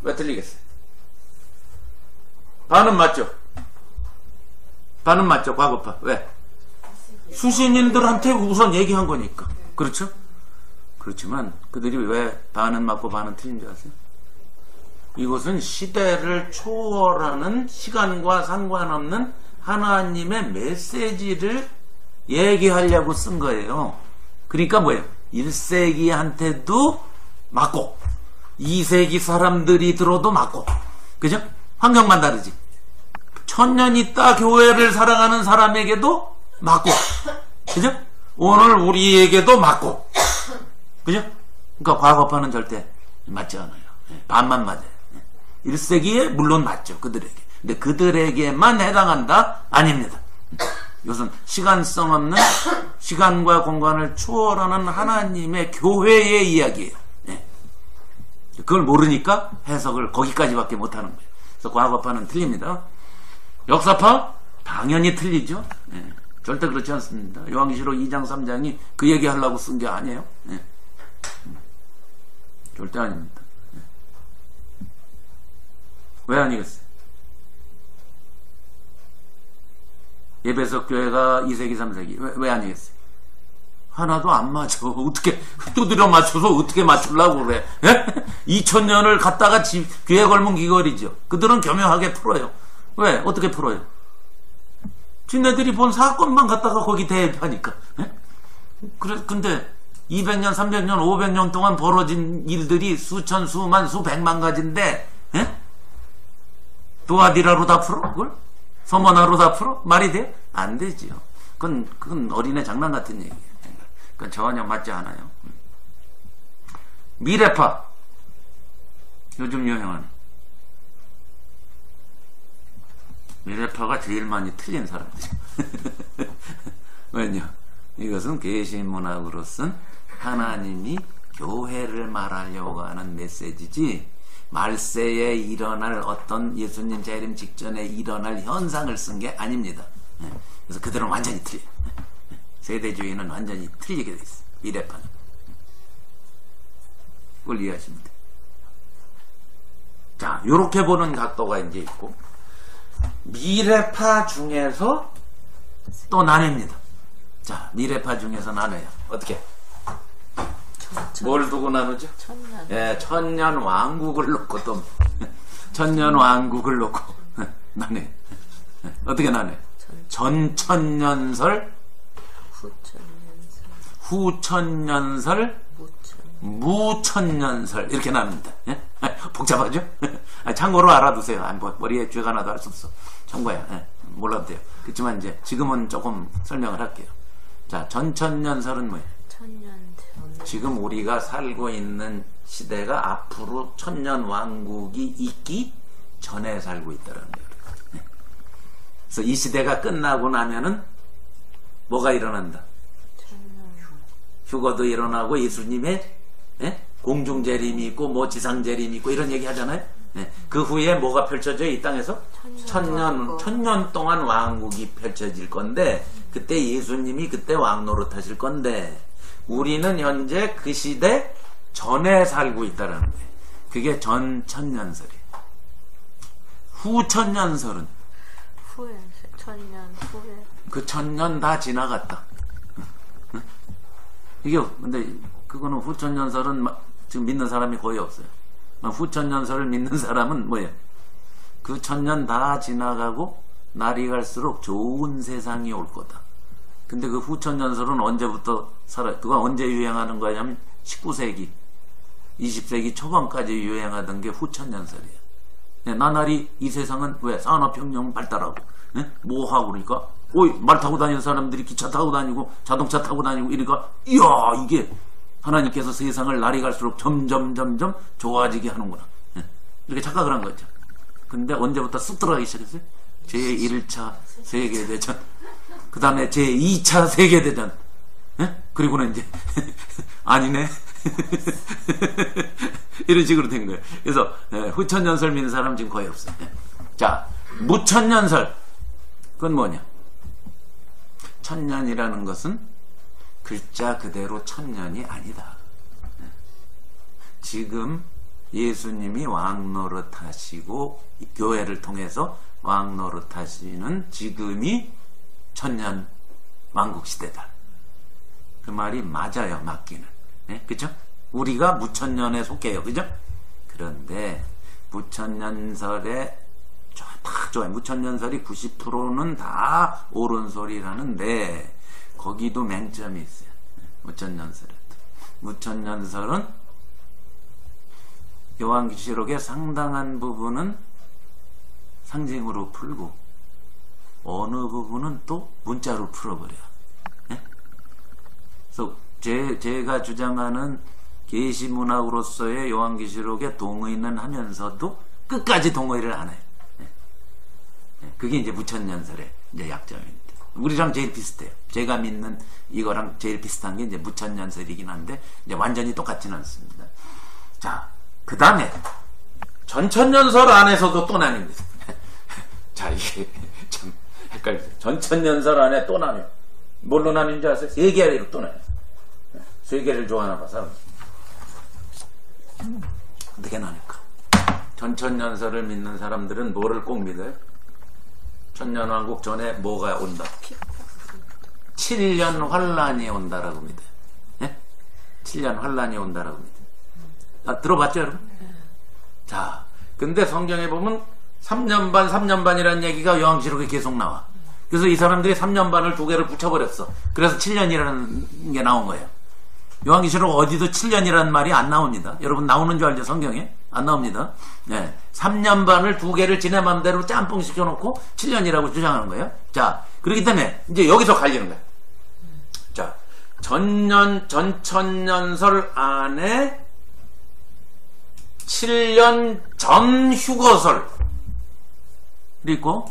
왜 틀리겠어요? 반은 맞죠? 반은 맞죠? 과거파. 왜? 수신인들한테 우선 얘기한 거니까. 그렇죠? 그렇지만 그들이 왜 반은 맞고 반은 틀린 줄 아세요? 이것은 시대를 초월하는 시간과 상관없는 하나님의 메시지를 얘기하려고 쓴 거예요. 그러니까 뭐예요? 1세기한테도 맞고 2세기 사람들이 들어도 맞고, 그죠? 환경만 다르지. 1000년 있다 교회를 사랑하는 사람에게도 맞고, 그죠? 오늘 우리에게도 맞고, 그죠? 그러니까 과거파는 절대 맞지 않아요. 반만 맞아요. 1세기에 물론 맞죠, 그들에게. 근데 그들에게만 해당한다? 아닙니다. 이것은 시간성 없는, 시간과 공간을 초월하는 하나님의 교회의 이야기예요. 그걸 모르니까 해석을 거기까지밖에 못하는 거예요. 그래서 과거파는 틀립니다. 역사파? 당연히 틀리죠. 예. 절대 그렇지 않습니다. 요한계시록 2장 3장이 그 얘기하려고 쓴 게 아니에요. 예. 절대 아닙니다. 예. 왜 아니겠어요? 에베소 교회가 2세기 3세기 왜 아니겠어요? 하나도 안 맞아. 어떻게 두드려 맞춰서 어떻게 맞추려고 그래? 2000년을 갖다가 귀에 걸문 귀걸이죠. 그들은 교묘하게 풀어요. 왜? 어떻게 풀어요? 지네들이 본 사건만 갖다가 거기 대입하니까. 그래, 근데 200년, 300년, 500년 동안 벌어진 일들이 수천, 수만, 수백만 가지인데 두아디라로 다 풀어? 그걸? 서머나로 다 풀어? 말이 돼? 안 되지요. 그건 어린애 장난 같은 얘기예요. 그건 전혀 맞지 않아요. 미래파, 요즘 유행하는 미래파가 제일 많이 틀린 사람들이죠. 왜냐? 이것은 계시문학으로 쓴 하나님이 교회를 말하려고 하는 메시지지 말세에 일어날 어떤 예수님 재림 직전에 일어날 현상을 쓴 게 아닙니다. 그래서 그들은 완전히 틀려요. 세대주의는 완전히 틀리게 돼 있어요. 미래파는. 그걸 이해하시면 돼요. 자, 요렇게 보는 각도가 이제 있고, 미래파 중에서 또 나뉩니다. 자, 미래파 중에서 나눠요. 어떻게? 뭘 두고 나누죠? 천년. 예, 천년 왕국을 놓고 또 천년 왕국을 놓고 나눠요. 어떻게 나눠요? 전천년설, 후천년설, 무천년설 이렇게 나눕니다. 예? 복잡하죠? 참고로 알아두세요. 머리에 쥐가 하나도 할 수 없어. 참고야. 예, 몰라도 돼요. 그렇지만 이제 지금은 조금 설명을 할게요. 자, 전천년설은 뭐예요? 지금 우리가 살고 있는 시대가 앞으로 천년 왕국이 있기 전에 살고 있다는 거예요. 네. 그래서 이 시대가 끝나고 나면은 뭐가 일어난다? 휴거도 일어나고 예수님의 공중재림이 있고 뭐 지상재림이 있고 이런 얘기 하잖아요. 네. 그 후에 뭐가 펼쳐져요? 이 땅에서? 천년 동안 왕국이 펼쳐질 건데 그때 예수님이 그때 왕 노릇하실 건데 우리는 현재 그 시대 전에 살고 있다는 거예요. 그게 전천년설이에요. 후천년설은 후에 천년 후에 그 천년 다 지나갔다. 이게 근데 그거는 후천년설은 지금 믿는 사람이 거의 없어요. 후천년설을 믿는 사람은 뭐예요? 그 천년 다 지나가고 날이 갈수록 좋은 세상이 올 거다. 근데 그 후천년설은 언제부터 그거 언제 유행하는 거냐면 19세기 20세기 초반까지 유행하던 게 후천년설이에요. 나날이 이 세상은 왜 산업혁명 발달하고 뭐 하고 그러니까 말 타고 다니는 사람들이 기차 타고 다니고 자동차 타고 다니고 이러니까 이야 이게 하나님께서 세상을 날이 갈수록 점점 좋아지게 하는구나 이렇게 착각을 한 거죠. 근데 언제부터 쑥 들어가기 시작했어요? 제1차 세계대전 그 다음에 제2차 세계대전 그리고는 이제 아니네 이런 식으로 된 거예요. 그래서 후천년설 믿는 사람 지금 거의 없어요. 자, 무천년설 그건 뭐냐? 천년이라는 것은 글자 그대로 천년이 아니다. 지금 예수님이 왕노릇 하시고 교회를 통해서 왕노릇 하시는 지금이 천년 왕국 시대다. 그 말이 맞아요. 맞기는. 그죠? 우리가 무천년에 속해요. 그죠? 그런데 무천년설에 다 좋아요. 무천년설이 90%는 다 옳은 소리라는데 거기도 맹점이 있어요. 무천년설에도. 무천년설은 요한계시록의 상당한 부분은 상징으로 풀고 어느 부분은 또 문자로 풀어버려요. 그래서 제가 주장하는 계시문학으로서의 요한계시록의 동의는 하면서도 끝까지 동의를 안 해요. 그게 이제 무천년설의 이제 약점입니다. 우리랑 제일 비슷해요. 제가 믿는 이거랑 제일 비슷한 게 이제 무천년설이긴 한데 이제 완전히 똑같지는 않습니다. 자, 그 다음에 전천년설 안에서도 또 나뉩니다. 자, 이게 참 헷갈리세요. 전천년설 안에 또 나뉘어. 뭘로 나뉜 줄 아세요? 세 개로 또 나뉘어. 세 개를 좋아하나 봐, 사람. 어떻게 나뉠까? 전천년설을 믿는 사람들은 뭐를 꼭 믿어요? 천년왕국 전에 뭐가 온다? 7년 환란이 온다라고 믿어요. 예? 7년 환란이 온다라고 믿어요. 아, 들어봤죠, 여러분? 자, 근데 성경에 보면 3년 반, 3년 반이라는 얘기가 요한계시록에 계속 나와. 그래서 이 사람들이 3년 반을 두 개를 붙여버렸어. 그래서 7년이라는 게 나온 거예요. 요한계시록 어디도 7년이라는 말이 안 나옵니다. 여러분 나오는 줄 알죠? 성경에? 안 나옵니다. 네. 3년 반을 두 개를 지네 맘대로 짬뽕 시켜놓고 7년이라고 주장하는 거예요. 자, 그렇기 때문에 이제 여기서 갈리는 거예요. 자, 전천년설 안에 7년 전 휴거설이 있고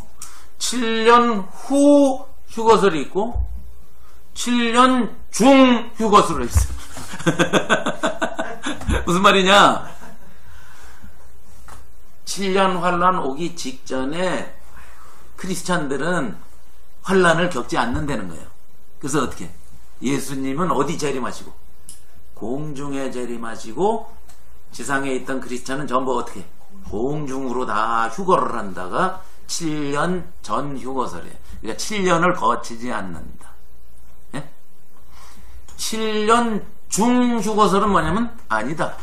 7년 후 휴거설이 있고 7년 중 휴거설이 있어요. 무슨 말이냐? 7년 환란 오기 직전에 크리스찬들은 환란을 겪지 않는다는 거예요. 그래서 어떻게? 예수님은 어디 재림하시고? 공중에 재림하시고 지상에 있던 크리스찬은 전부 어떻게? 공중으로 다 휴거를 한다가 7년 전 휴거설이에요. 그러니까 7년을 거치지 않는다. 예? 7년 중 휴거설은 뭐냐면 아니다.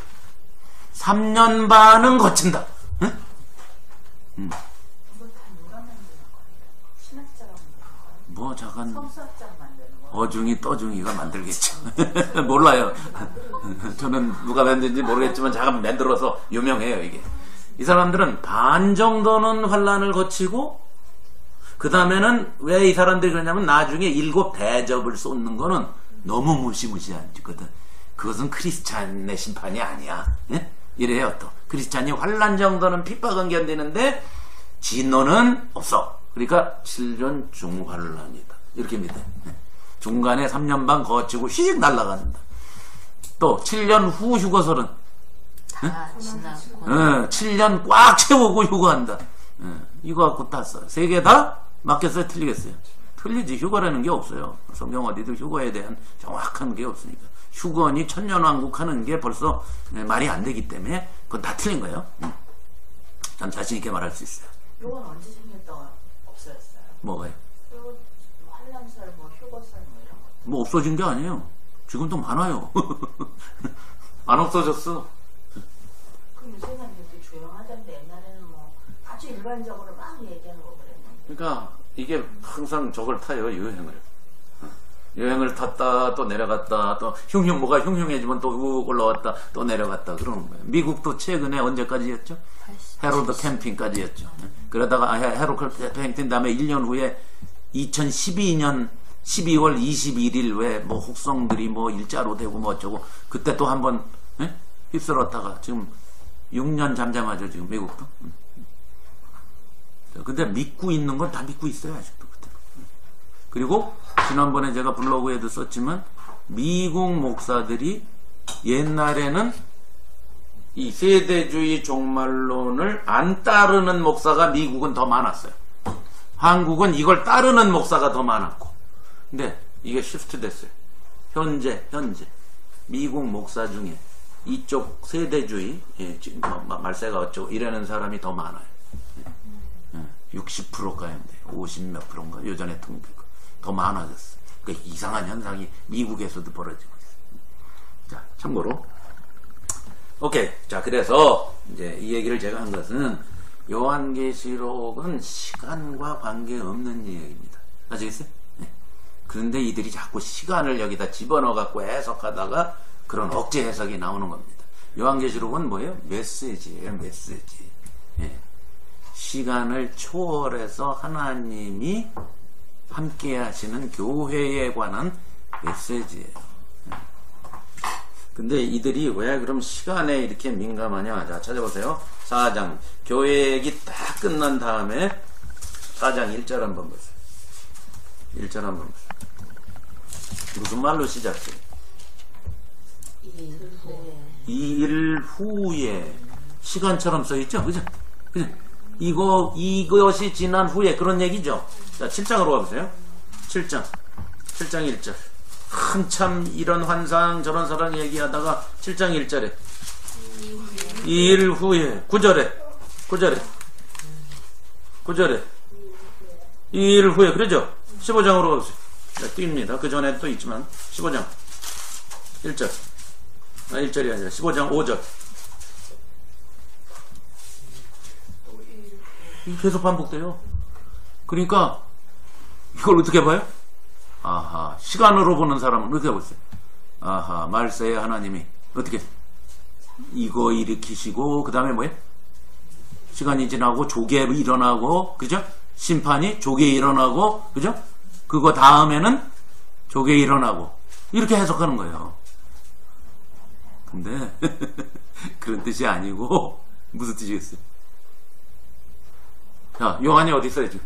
3년 반은 거친다. 예? 이거 다 누가 만드는 거예요? 신학자가 만드는 거예요? 뭐 잠깐 성서학자가 만드는 거예요? 어중이 떠중이가 만들겠죠. 몰라요. 저는 누가 만든지 모르겠지만 잠깐 만들어서 유명해요. 이게 이 사람들은 반 정도는 환란을 거치고 그 다음에는 왜 이 사람들이 그러냐면 나중에 7 대접을 쏟는 거는 너무 무시무시하거든. 그것은 크리스찬의 심판이 아니야. 예? 이래요. 또 크리스찬이 환란 정도는 핍박은 견디는데 진노는 없어. 그러니까 7년 중환란이다. 이렇게 믿어요. 중간에 3년 반 거치고 휙 날아간다. 또 7년 후 휴거설은 다 지나고 7년 꽉 채우고 휴거한다. 이거 갖고 땄어요. 세 개 다 맞겠어요? 틀리겠어요? 틀리지. 휴거라는 게 없어요. 성경 어디도 휴거에 대한 정확한 게 없으니까. 휴거니 천년왕국 하는 게 벌써 말이 안 되기 때문에 그건 다 틀린 거예요. 전 자신 있게 말할 수 있어요. 이건 언제 생겼다가 없어졌어요? 뭐가요? 그리고 환란설, 휴거설 이런 거. 뭐 없어진 게 아니에요. 지금도 많아요. 안 없어졌어. 그럼 요새는 이렇게 조용하던데 옛날에는 아주 일반적으로 막 얘기하는 거 그랬는데. 그러니까 이게 항상 저걸 타요. 여행을 탔다 또 내려갔다 또 뭐가 흉흉해지면 또 욱 올라왔다 또 내려갔다 그러는 거예요. 미국도 최근에 언제까지였죠? 해로드 캠핑까지였죠. 그러다가 해로드 캠핑 다음에 1년 후에 2012년 12월 21일 왜 뭐 혹성들이 뭐 일자로 되고 뭐 어쩌고 그때 또 한번 휩쓸었다가 지금 6년 잠잠하죠 지금 미국도. 근데 믿고 있는 건 다 믿고 있어요 아직도. 그리고 지난번에 제가 블로그에도 썼지만 미국 목사들이 옛날에는 이 세대주의 종말론을 안 따르는 목사가 미국은 더 많았어요. 한국은 이걸 따르는 목사가 더 많았고. 근데 이게 시프트 됐어요. 현재 미국 목사 중에 이쪽 세대주의 말세가 어쩌고 이러는 사람이 더 많아요. 60%가인데 50몇 프로인가 요전에 통계가 더 많아졌어. 그러니까 이상한 현상이 미국에서도 벌어지고 있어요. 자, 참고로 오케이. 자, 그래서 이제 이 얘기를 제가 한 것은 요한계시록은 시간과 관계없는 얘기입니다. 아시겠어요? 네. 그런데 이들이 자꾸 시간을 여기다 집어넣어 갖고 해석하다가 그런 억제 해석이 나오는 겁니다. 요한계시록은 뭐예요? 메시지예요. 메시지. 네. 시간을 초월해서 하나님이 함께 하시는 교회에 관한 메시지예요. 근데 이들이 왜 그럼 시간에 이렇게 민감하냐? 자, 찾아보세요. 4장. 교회 얘기 다 끝난 다음에 4장 1절 한번 보세요. 1절 한번 보세요. 무슨 말로 시작해요? 2일 후에 시간처럼 써있죠? 그죠? 이것이 지난 후에 그런 얘기죠. 자, 7장으로 가보세요. 7장 1절. 한참 이런 환상 저런 사랑 얘기하다가 7장 1절에 2일 후에 9절에 2일 후에 그러죠. 15장으로 가보세요. 자, 띄웁니다. 그 전에 또 있지만 15장 1절 1절이 아니라 15장 5절. 계속 반복돼요. 그러니까 이걸 어떻게 봐요? 아하, 시간으로 보는 사람은 어떻게 보세요? 아하, 말세의 하나님이 어떻게 이거 일으키시고 그 다음에 뭐예요? 시간이 지나고 조개 일어나고 그죠? 심판이 조개 일어나고 그죠? 그거 다음에는 조개 일어나고 이렇게 해석하는 거예요. 근데 그런 뜻이 아니고 무슨 뜻이겠어요? 자, 요한이 어디 있어요 지금?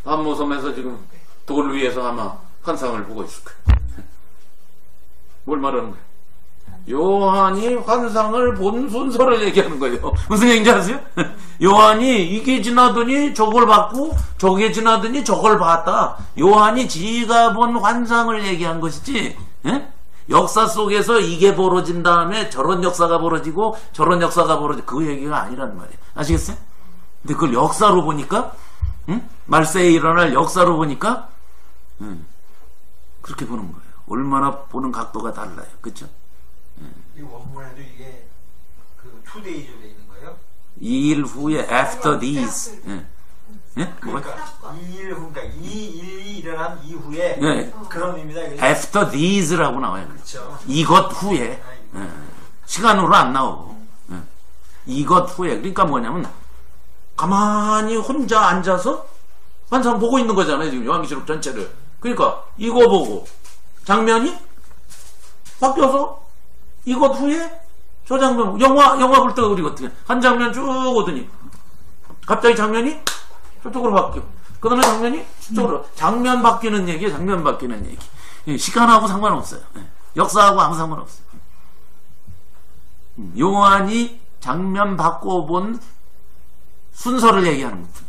밤모섬에서 지금 돌 위에서 아마 환상을 보고 있을 거예요. 뭘 말하는 거예요? 요한이 환상을 본 순서를 얘기하는 거예요. 무슨 얘기인지 아세요? 요한이 이게 지나더니 저걸 봤고 저게 지나더니 저걸 봤다. 요한이 지가 본 환상을 얘기한 것이지, 에? 역사 속에서 이게 벌어진 다음에 저런 역사가 벌어지고 저런 역사가 벌어지고 그 얘기가 아니란 말이에요. 아시겠어요? 근데 그걸 역사로 보니까, 응? 말세에 일어날 역사로 보니까, 그렇게 보는 거예요. 얼마나 보는 각도가 달라요. 그쵸? 이 원문에도 이게 그 투데이즈로 돼 있는 거예요? 2일 후에 after these. 예? 그러니까 2일 후, 그러니까 이 일이 일어난 이후에 예. 그런 의미다. after these라고 나와요. 그렇죠. 이것 후에. 예. 시간으로 안 나오고. 예. 이것 후에. 그러니까 뭐냐면 가만히 혼자 앉아서 환상 보고 있는 거잖아요. 지금 요한계시록 전체를. 그러니까 이거 보고 장면이 바뀌어서 이것 후에 저 장면 영화 볼 때가 그리거든요. 한 장면 쭉 오더니 갑자기 장면이 저쪽으로 바뀌어. 그 다음에 장면이 저쪽으로. 장면 바뀌는 얘기예요. 장면 바뀌는 얘기. 시간하고 상관없어요. 역사하고 아무 상관없어요. 요한이 장면 바꿔본 순서를 얘기하는 거죠.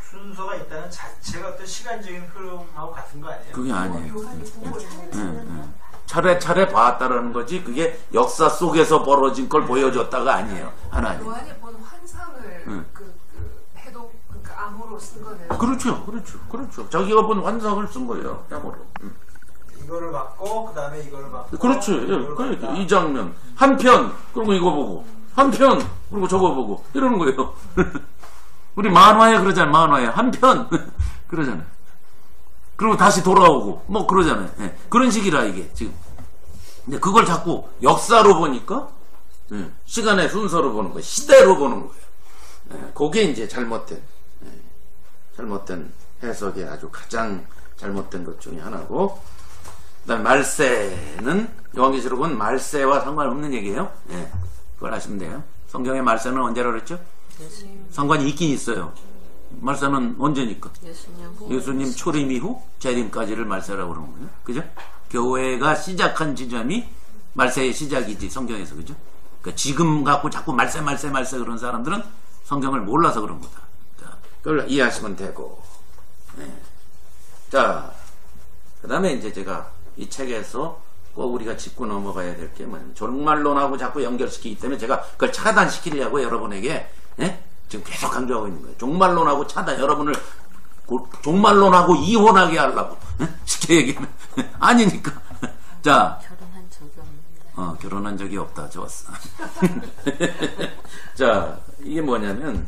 순서가 있다는 자체가 어떤 시간적인 흐름하고 같은 거 아니에요? 그게 아니에요. 요한이 보고 있는 차례차례 봤다라는 거지 그게 역사 속에서 벌어진 걸 보여줬다가 아니에요. 하나님. 요한이 본 환상을 해독, 그러니까 암호로 쓴 거네요. 그렇죠. 자기가 본 환상을 쓴 거예요. 암호로. 이거를 받고 그 다음에 이거를 받고. 그렇지. 그러니까 이 장면 한편 그리고 이거 보고 한편 그리고 저거 보고 이러는 거예요. 우리 만화에 그러잖아요. 만화에 한편 그러잖아요. 그리고 다시 돌아오고 뭐 그러잖아요. 예. 그런 식이라 이게 지금. 근데 그걸 자꾸 역사로 보니까 시간의 순서로 보는 거예요. 시대로 보는 거예요. 예. 그게 이제 잘못된 해석이 아주 가장 잘못된 것 중에 하나고. 그다음에 말세는 요한계시록은 말세와 상관없는 얘기예요. 예. 그걸 아시면 돼요. 성경의 말세는 언제라 그랬죠? 상관이 있긴 있어요. 말세는 언제니까? 예수님 초림 이후 재림까지를 말세라고 그러는 거예요. 그죠? 교회가 시작한 지점이 말세의 시작이지, 성경에서. 그죠? 그러니까 지금 갖고 자꾸 말세 그런 사람들은 성경을 몰라서 그런 거다. 자, 그걸 이해하시면 되고. 네. 자, 그 다음에 이제 제가 이 책에서 꼭 우리가 짚고 넘어가야 될 게 뭐냐면 종말론하고 자꾸 연결시키기 때문에 제가 그걸 차단시키려고 여러분에게, 예? 지금 계속 강조하고 있는 거예요. 종말론하고 여러분을 종말론하고 이혼하게 하려고. 쉽게 얘기하면 아니니까. 자, 결혼한 적이 없는데. 결혼한 적이 없다. 좋았어. 자, 이게 뭐냐면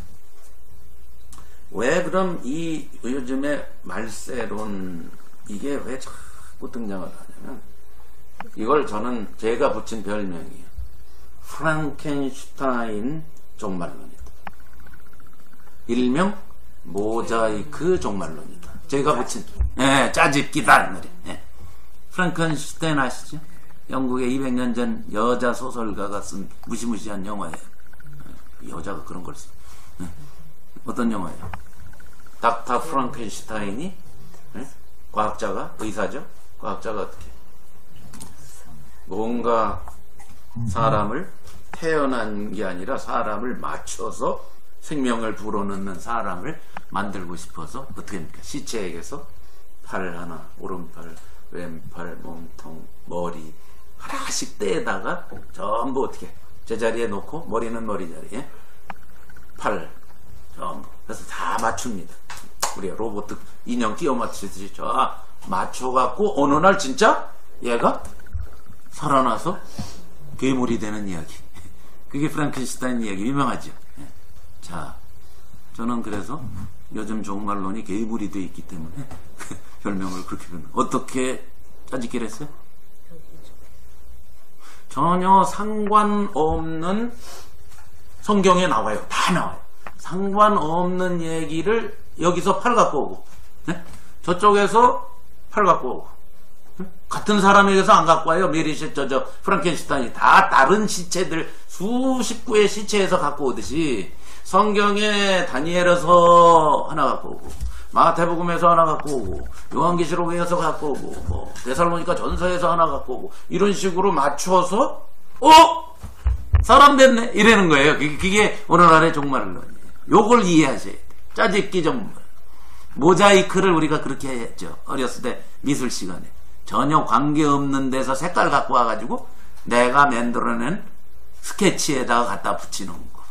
왜 그럼 이 요즘에 말세론 이게 왜 자꾸 등장을 하냐면 이걸 저는 제가 붙인 별명이에요. 프랑켄슈타인 종말론이다. 일명 모자이크 종말론이다. 제가 붙인 짜집기다. 프랑켄슈타인 아시죠? 영국의 200년 전 여자 소설가가 쓴 무시무시한 영화예요. 여자가 그런 걸 써. 어떤 영화예요? 닥터 프랑켄슈타인이 과학자가 의사죠? 과학자가 어떻게 뭔가 사람을 태어난 게 아니라 사람을 맞춰서 생명을 불어넣는 사람을 만들고 싶어서 어떻게 합니까? 시체에게서 팔 하나, 오른팔, 왼팔, 몸통, 머리 하나씩 떼다가 전부 어떻게 제자리에 놓고 머리는 머리 자리에 팔 전부 그래서 다 맞춥니다. 우리가 로봇 인형 끼워 맞추듯이 저 맞춰갖고 어느 날 진짜 얘가 살아나서 괴물이 되는 이야기. 그게 프랑켄슈타인 이야기 유명하죠. 자, 저는 그래서 요즘 종말론이 괴물이 돼 있기 때문에 별명을 그렇게 부르는. 어떻게 짜집기를 했어요? 전혀 상관없는 성경에 나와요. 다 나와요. 상관없는 얘기를 여기서 팔 갖고 오고, 네? 저쪽에서 팔 갖고 오고, 네? 같은 사람에게서 안 갖고 와요. 메리시 프랑켄슈타인이 다 다른 시체들 수십 구의 시체에서 갖고 오듯이 성경에 다니엘에서 하나 갖고 오고, 마태복음에서 하나 갖고 오고, 요한계시록에서 갖고 오고, 뭐 데살로니가 전서에서 하나 갖고 오고, 이런 식으로 맞춰서 사람 됐네 이러는 거예요. 그게 오늘날의 종말론이에요. 요걸 이해하셔야 돼요. 짜집기 전문. 모자이크를 우리가 그렇게 했죠. 어렸을 때 미술 시간에 전혀 관계없는 데서 색깔 갖고 와가지고 내가 만들어낸 스케치에다가 갖다 붙이는 거.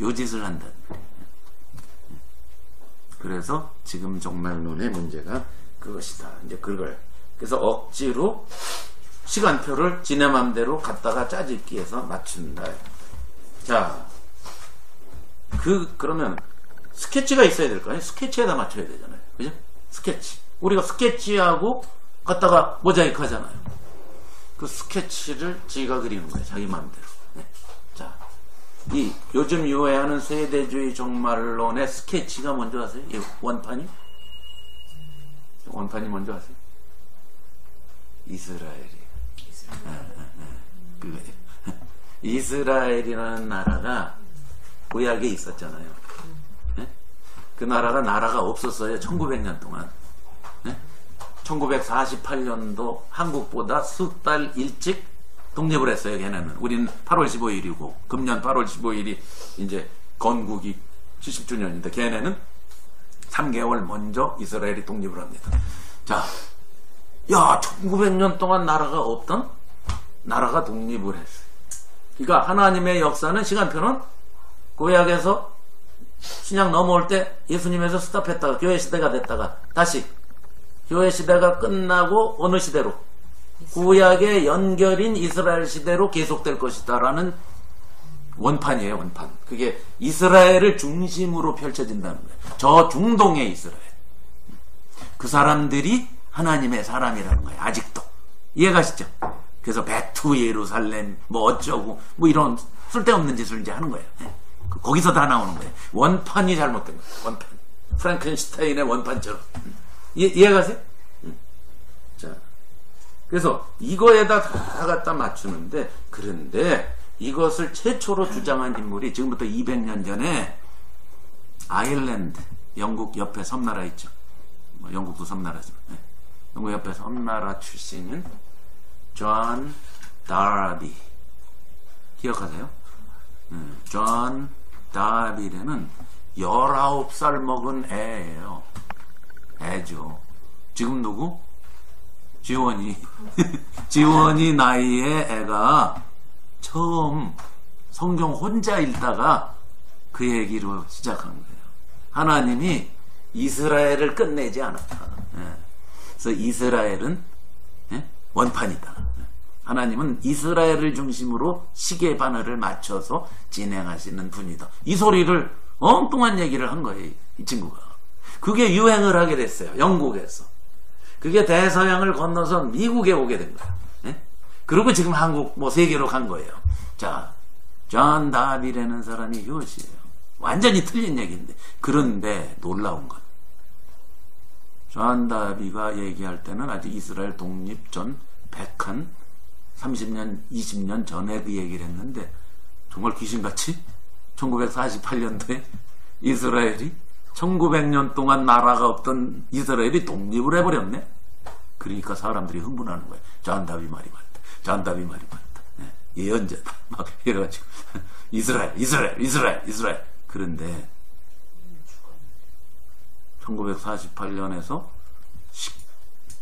요 짓을 한다는 거예요. 그래서 지금 종말론의 문제가 그것이다. 이제 그걸 그래서 억지로 시간표를 지네 맘대로 갖다가 짜집기해서 맞춘다. 자, 그러면 스케치가 있어야 될 거 아니에요? 스케치에다 맞춰야 되잖아요. 그죠? 스케치. 우리가 스케치하고 갖다가 모자이크 하잖아요. 그 스케치를 지가 그리는 거예요. 자기 마음대로. 네. 자, 이 요즘 유행하는 세대주의 종말론의 스케치가 뭔지 아세요? 이 원판이? 원판이 뭔지 아세요? 이스라엘이에요. 그거예요. 이스라엘이라는 나라가 구약에 있었잖아요. 네? 그 나라가 없었어요. 1900년 동안. 네? 1948년도 한국보다 석 달 일찍 독립을 했어요. 걔네는. 우리는 8월 15일이고 금년 8월 15일이 이제 건국이 70주년인데 걔네는 3개월 먼저 이스라엘이 독립을 합니다. 자, 야, 1900년 동안 나라가 없던 나라가 독립을 했어요. 그러니까 하나님의 역사는 시간표는 구약에서 신약 넘어올 때 예수님에서 스탑했다가 교회 시대가 됐다가 다시 교회 시대가 끝나고 어느 시대로? 구약의 연결인 이스라엘 시대로 계속될 것이다 라는 원판이에요. 원판. 그게 이스라엘을 중심으로 펼쳐진다는 거예요. 저 중동의 이스라엘. 그 사람들이 하나님의 사람이라는 거예요. 아직도. 이해가시죠? 그래서 배투 예루살렘 뭐 어쩌고 뭐 이런 쓸데없는 짓을 이제 하는 거예요. 네. 거기서 다 나오는 거예요. 원판이 잘못된 거예요. 원판. 프랑켄슈타인의 원판처럼. 이해가세요? 자, 그래서 이거에다 다 갖다 맞추는데, 그런데 이것을 최초로 주장한 인물이 지금부터 200년 전에 아일랜드, 영국 옆에 섬나라 있죠. 뭐 영국도 섬나라죠. 네. 영국 옆에 섬나라 출신인 존 다비. 기억하세요? 존 다비는 19살 먹은 애예요. 애죠. 지금 누구? 지원이. 지원이 나이에 애가 처음 성경 혼자 읽다가 그 얘기로 시작한 거예요. 하나님이 이스라엘을 끝내지 않았다. 그래서 이스라엘은 원판이다. 하나님은 이스라엘을 중심으로 시계 바늘을 맞춰서 진행하시는 분이다. 이 소리를 엉뚱한 얘기를 한 거예요. 이 친구가. 그게 유행을 하게 됐어요. 영국에서. 그게 대서양을 건너서 미국에 오게 된 거예요. 네? 그리고 지금 한국 뭐 세계로 간 거예요. 자, 존 다비라는 사람이 이것이에요. 완전히 틀린 얘기인데. 그런데 놀라운 건 존 다비가 얘기할 때는 아직 이스라엘 독립 전 100한 30년, 20년 전에 그 얘기를 했는데 정말 귀신같이 1948년도에 이스라엘이 1900년 동안 나라가 없던 이스라엘이 독립을 해버렸네. 그러니까 사람들이 흥분하는 거예요. 존 다비 말이 맞다. 존 다비 말이 맞다. 네. 예언자다. 막 이래가지고 이스라엘. 그런데 1948년에서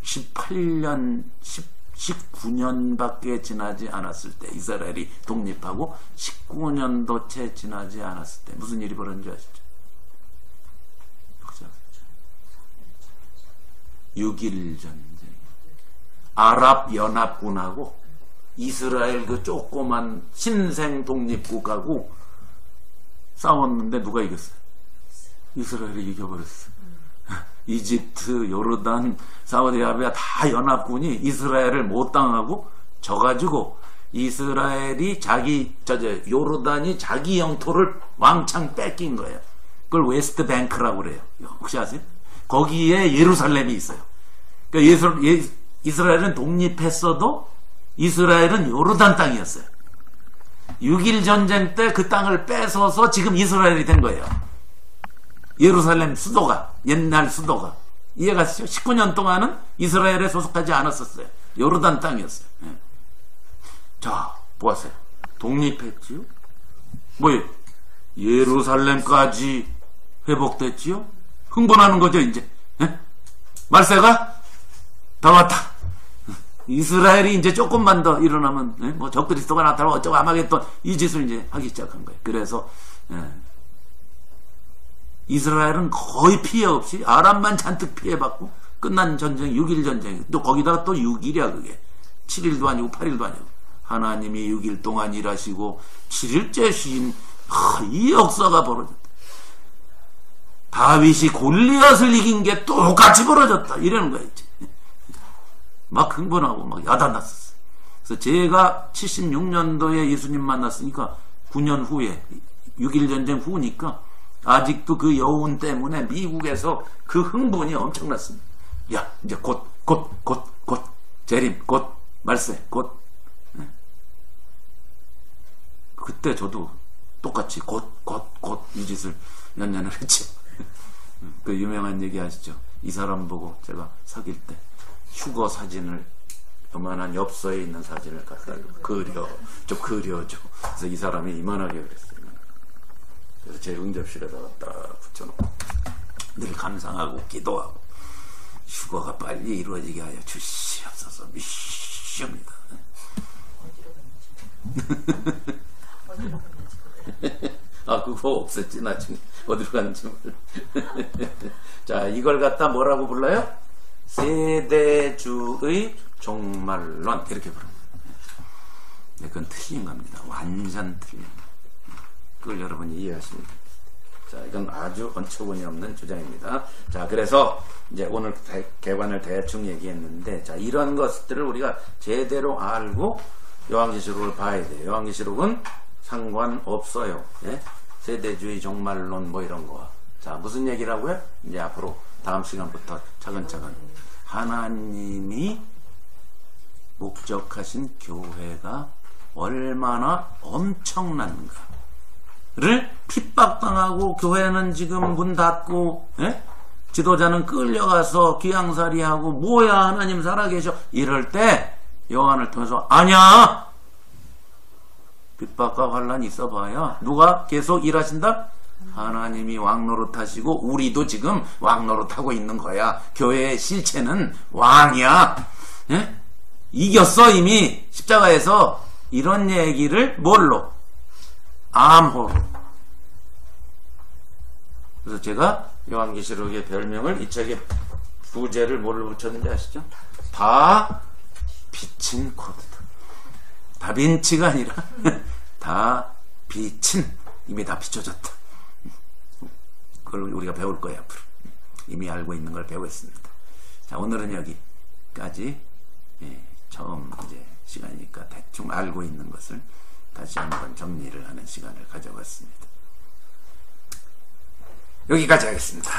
18년, 19년밖에 지나지 않았을 때 이스라엘이 독립하고 19년도 채 지나지 않았을 때 무슨 일이 벌어진 줄 아시죠? 6.1 전쟁. 아랍연합군하고 이스라엘 그 조그만 신생 독립국하고 싸웠는데 누가 이겼어요? 이스라엘이 이겨버렸어. 이집트, 요르단, 사우디아라비아 다 연합군이 이스라엘을 못 당하고 져가지고 이스라엘이 요르단이 자기 영토를 왕창 뺏긴 거예요. 그걸 웨스트 뱅크라고 그래요. 혹시 아세요? 거기에 예루살렘이 있어요. 그러니까 이스라엘은 독립했어도 이스라엘은 요르단 땅이었어요. 6.1 전쟁 때 그 땅을 뺏어서 지금 이스라엘이 된 거예요. 예루살렘 수도가, 옛날 수도가. 이해가 가시죠? 19년 동안은 이스라엘에 소속하지 않았었어요. 요르단 땅이었어요. 예. 자, 보았어요. 독립했지요? 뭐예요? 예루살렘까지 회복됐지요? 흥분하는 거죠, 이제. 예? 말세가 다 왔다. 이스라엘이 이제 조금만 더 일어나면, 예? 뭐 적그리스도가 나타나고 어쩌고 아마겟돈 이 짓을 이제 하기 시작한 거예요. 그래서, 이스라엘은 거의 피해 없이 아랍만 잔뜩 피해받고 끝난 전쟁 6.1 전쟁. 또 거기다가 또 6일이야 그게. 7일도 아니고 8일도 아니고. 하나님이 6일 동안 일하시고 7일째 쉰 이 역사가 벌어졌다. 다윗이 골리앗을 이긴 게 똑같이 벌어졌다. 이러는 거야 이제. 막 흥분하고 막 야단났었어. 그래서 제가 76년도에 예수님 만났으니까 9년 후에 6.1 전쟁 후니까 아직도 그 여운 때문에 미국에서 그 흥분이 엄청났습니다. 야, 이제 곧, 재림, 곧, 말세, 곧. 네. 그때 저도 똑같이 곧 이 짓을 몇 년을 했죠. 그 유명한 얘기 아시죠? 이 사람 보고 제가 사귈 때 휴거 사진을 요만한 엽서에 있는 사진을 갖다 좀 그려줘. 그래서 이 사람이 이만하게 그랬어요. 그래서 제 응접실에다가 딱 붙여놓고 늘 감상하고 기도하고 휴거가 빨리 이루어지게 하여 주시옵소서 미시옵니다. 어디로 갔는지 아 그거 없앴지 나중에 어디로 갔는지 몰라. 자 이걸 갖다 뭐라고 불러요? 세대주의 종말론 이렇게 부릅니다. 그건 틀린 겁니다. 완전 틀린 겁니다. 그걸 여러분이 이해하십니다. 자, 이건 아주 어처구니 없는 주장입니다. 자, 그래서 이제 오늘 개관을 대충 얘기했는데, 자, 이런 것들을 우리가 제대로 알고 요한계시록을 봐야 돼요. 요한계시록은 상관없어요. 예? 세대주의 종말론 뭐 이런 거. 자, 무슨 얘기라고요? 이제 앞으로 다음 시간부터 차근차근 하나님이 목적하신 교회가 얼마나 엄청난가. 를 핍박당하고 교회는 지금 문 닫고 지도자는 끌려가서 귀양살이하고 뭐야 하나님 살아계셔 이럴 때 요한을 통해서 아니야 핍박과 환란이 있어봐야 누가 계속 일하신다? 하나님이 왕노릇하시고 우리도 지금 왕노릇하고 있는 거야. 교회의 실체는 왕이야. 이겼어 이미 십자가에서. 이런 얘기를 뭘로? 암호로. 그래서 제가 요한계시록의 별명을 이 책에 부제를 뭘로 붙였는지 아시죠? 다 비친 코드다. 다빈치가 아니라 다 비친. 이미 다 비춰졌다. 그걸 우리가 배울 거예요 앞으로. 이미 알고 있는 걸 배우겠습니다. 자 오늘은 여기까지. 처음 이제 시간이니까 대충 알고 있는 것을 다시 한번 정리를 하는 시간을 가져봤습니다. 여기까지 하겠습니다.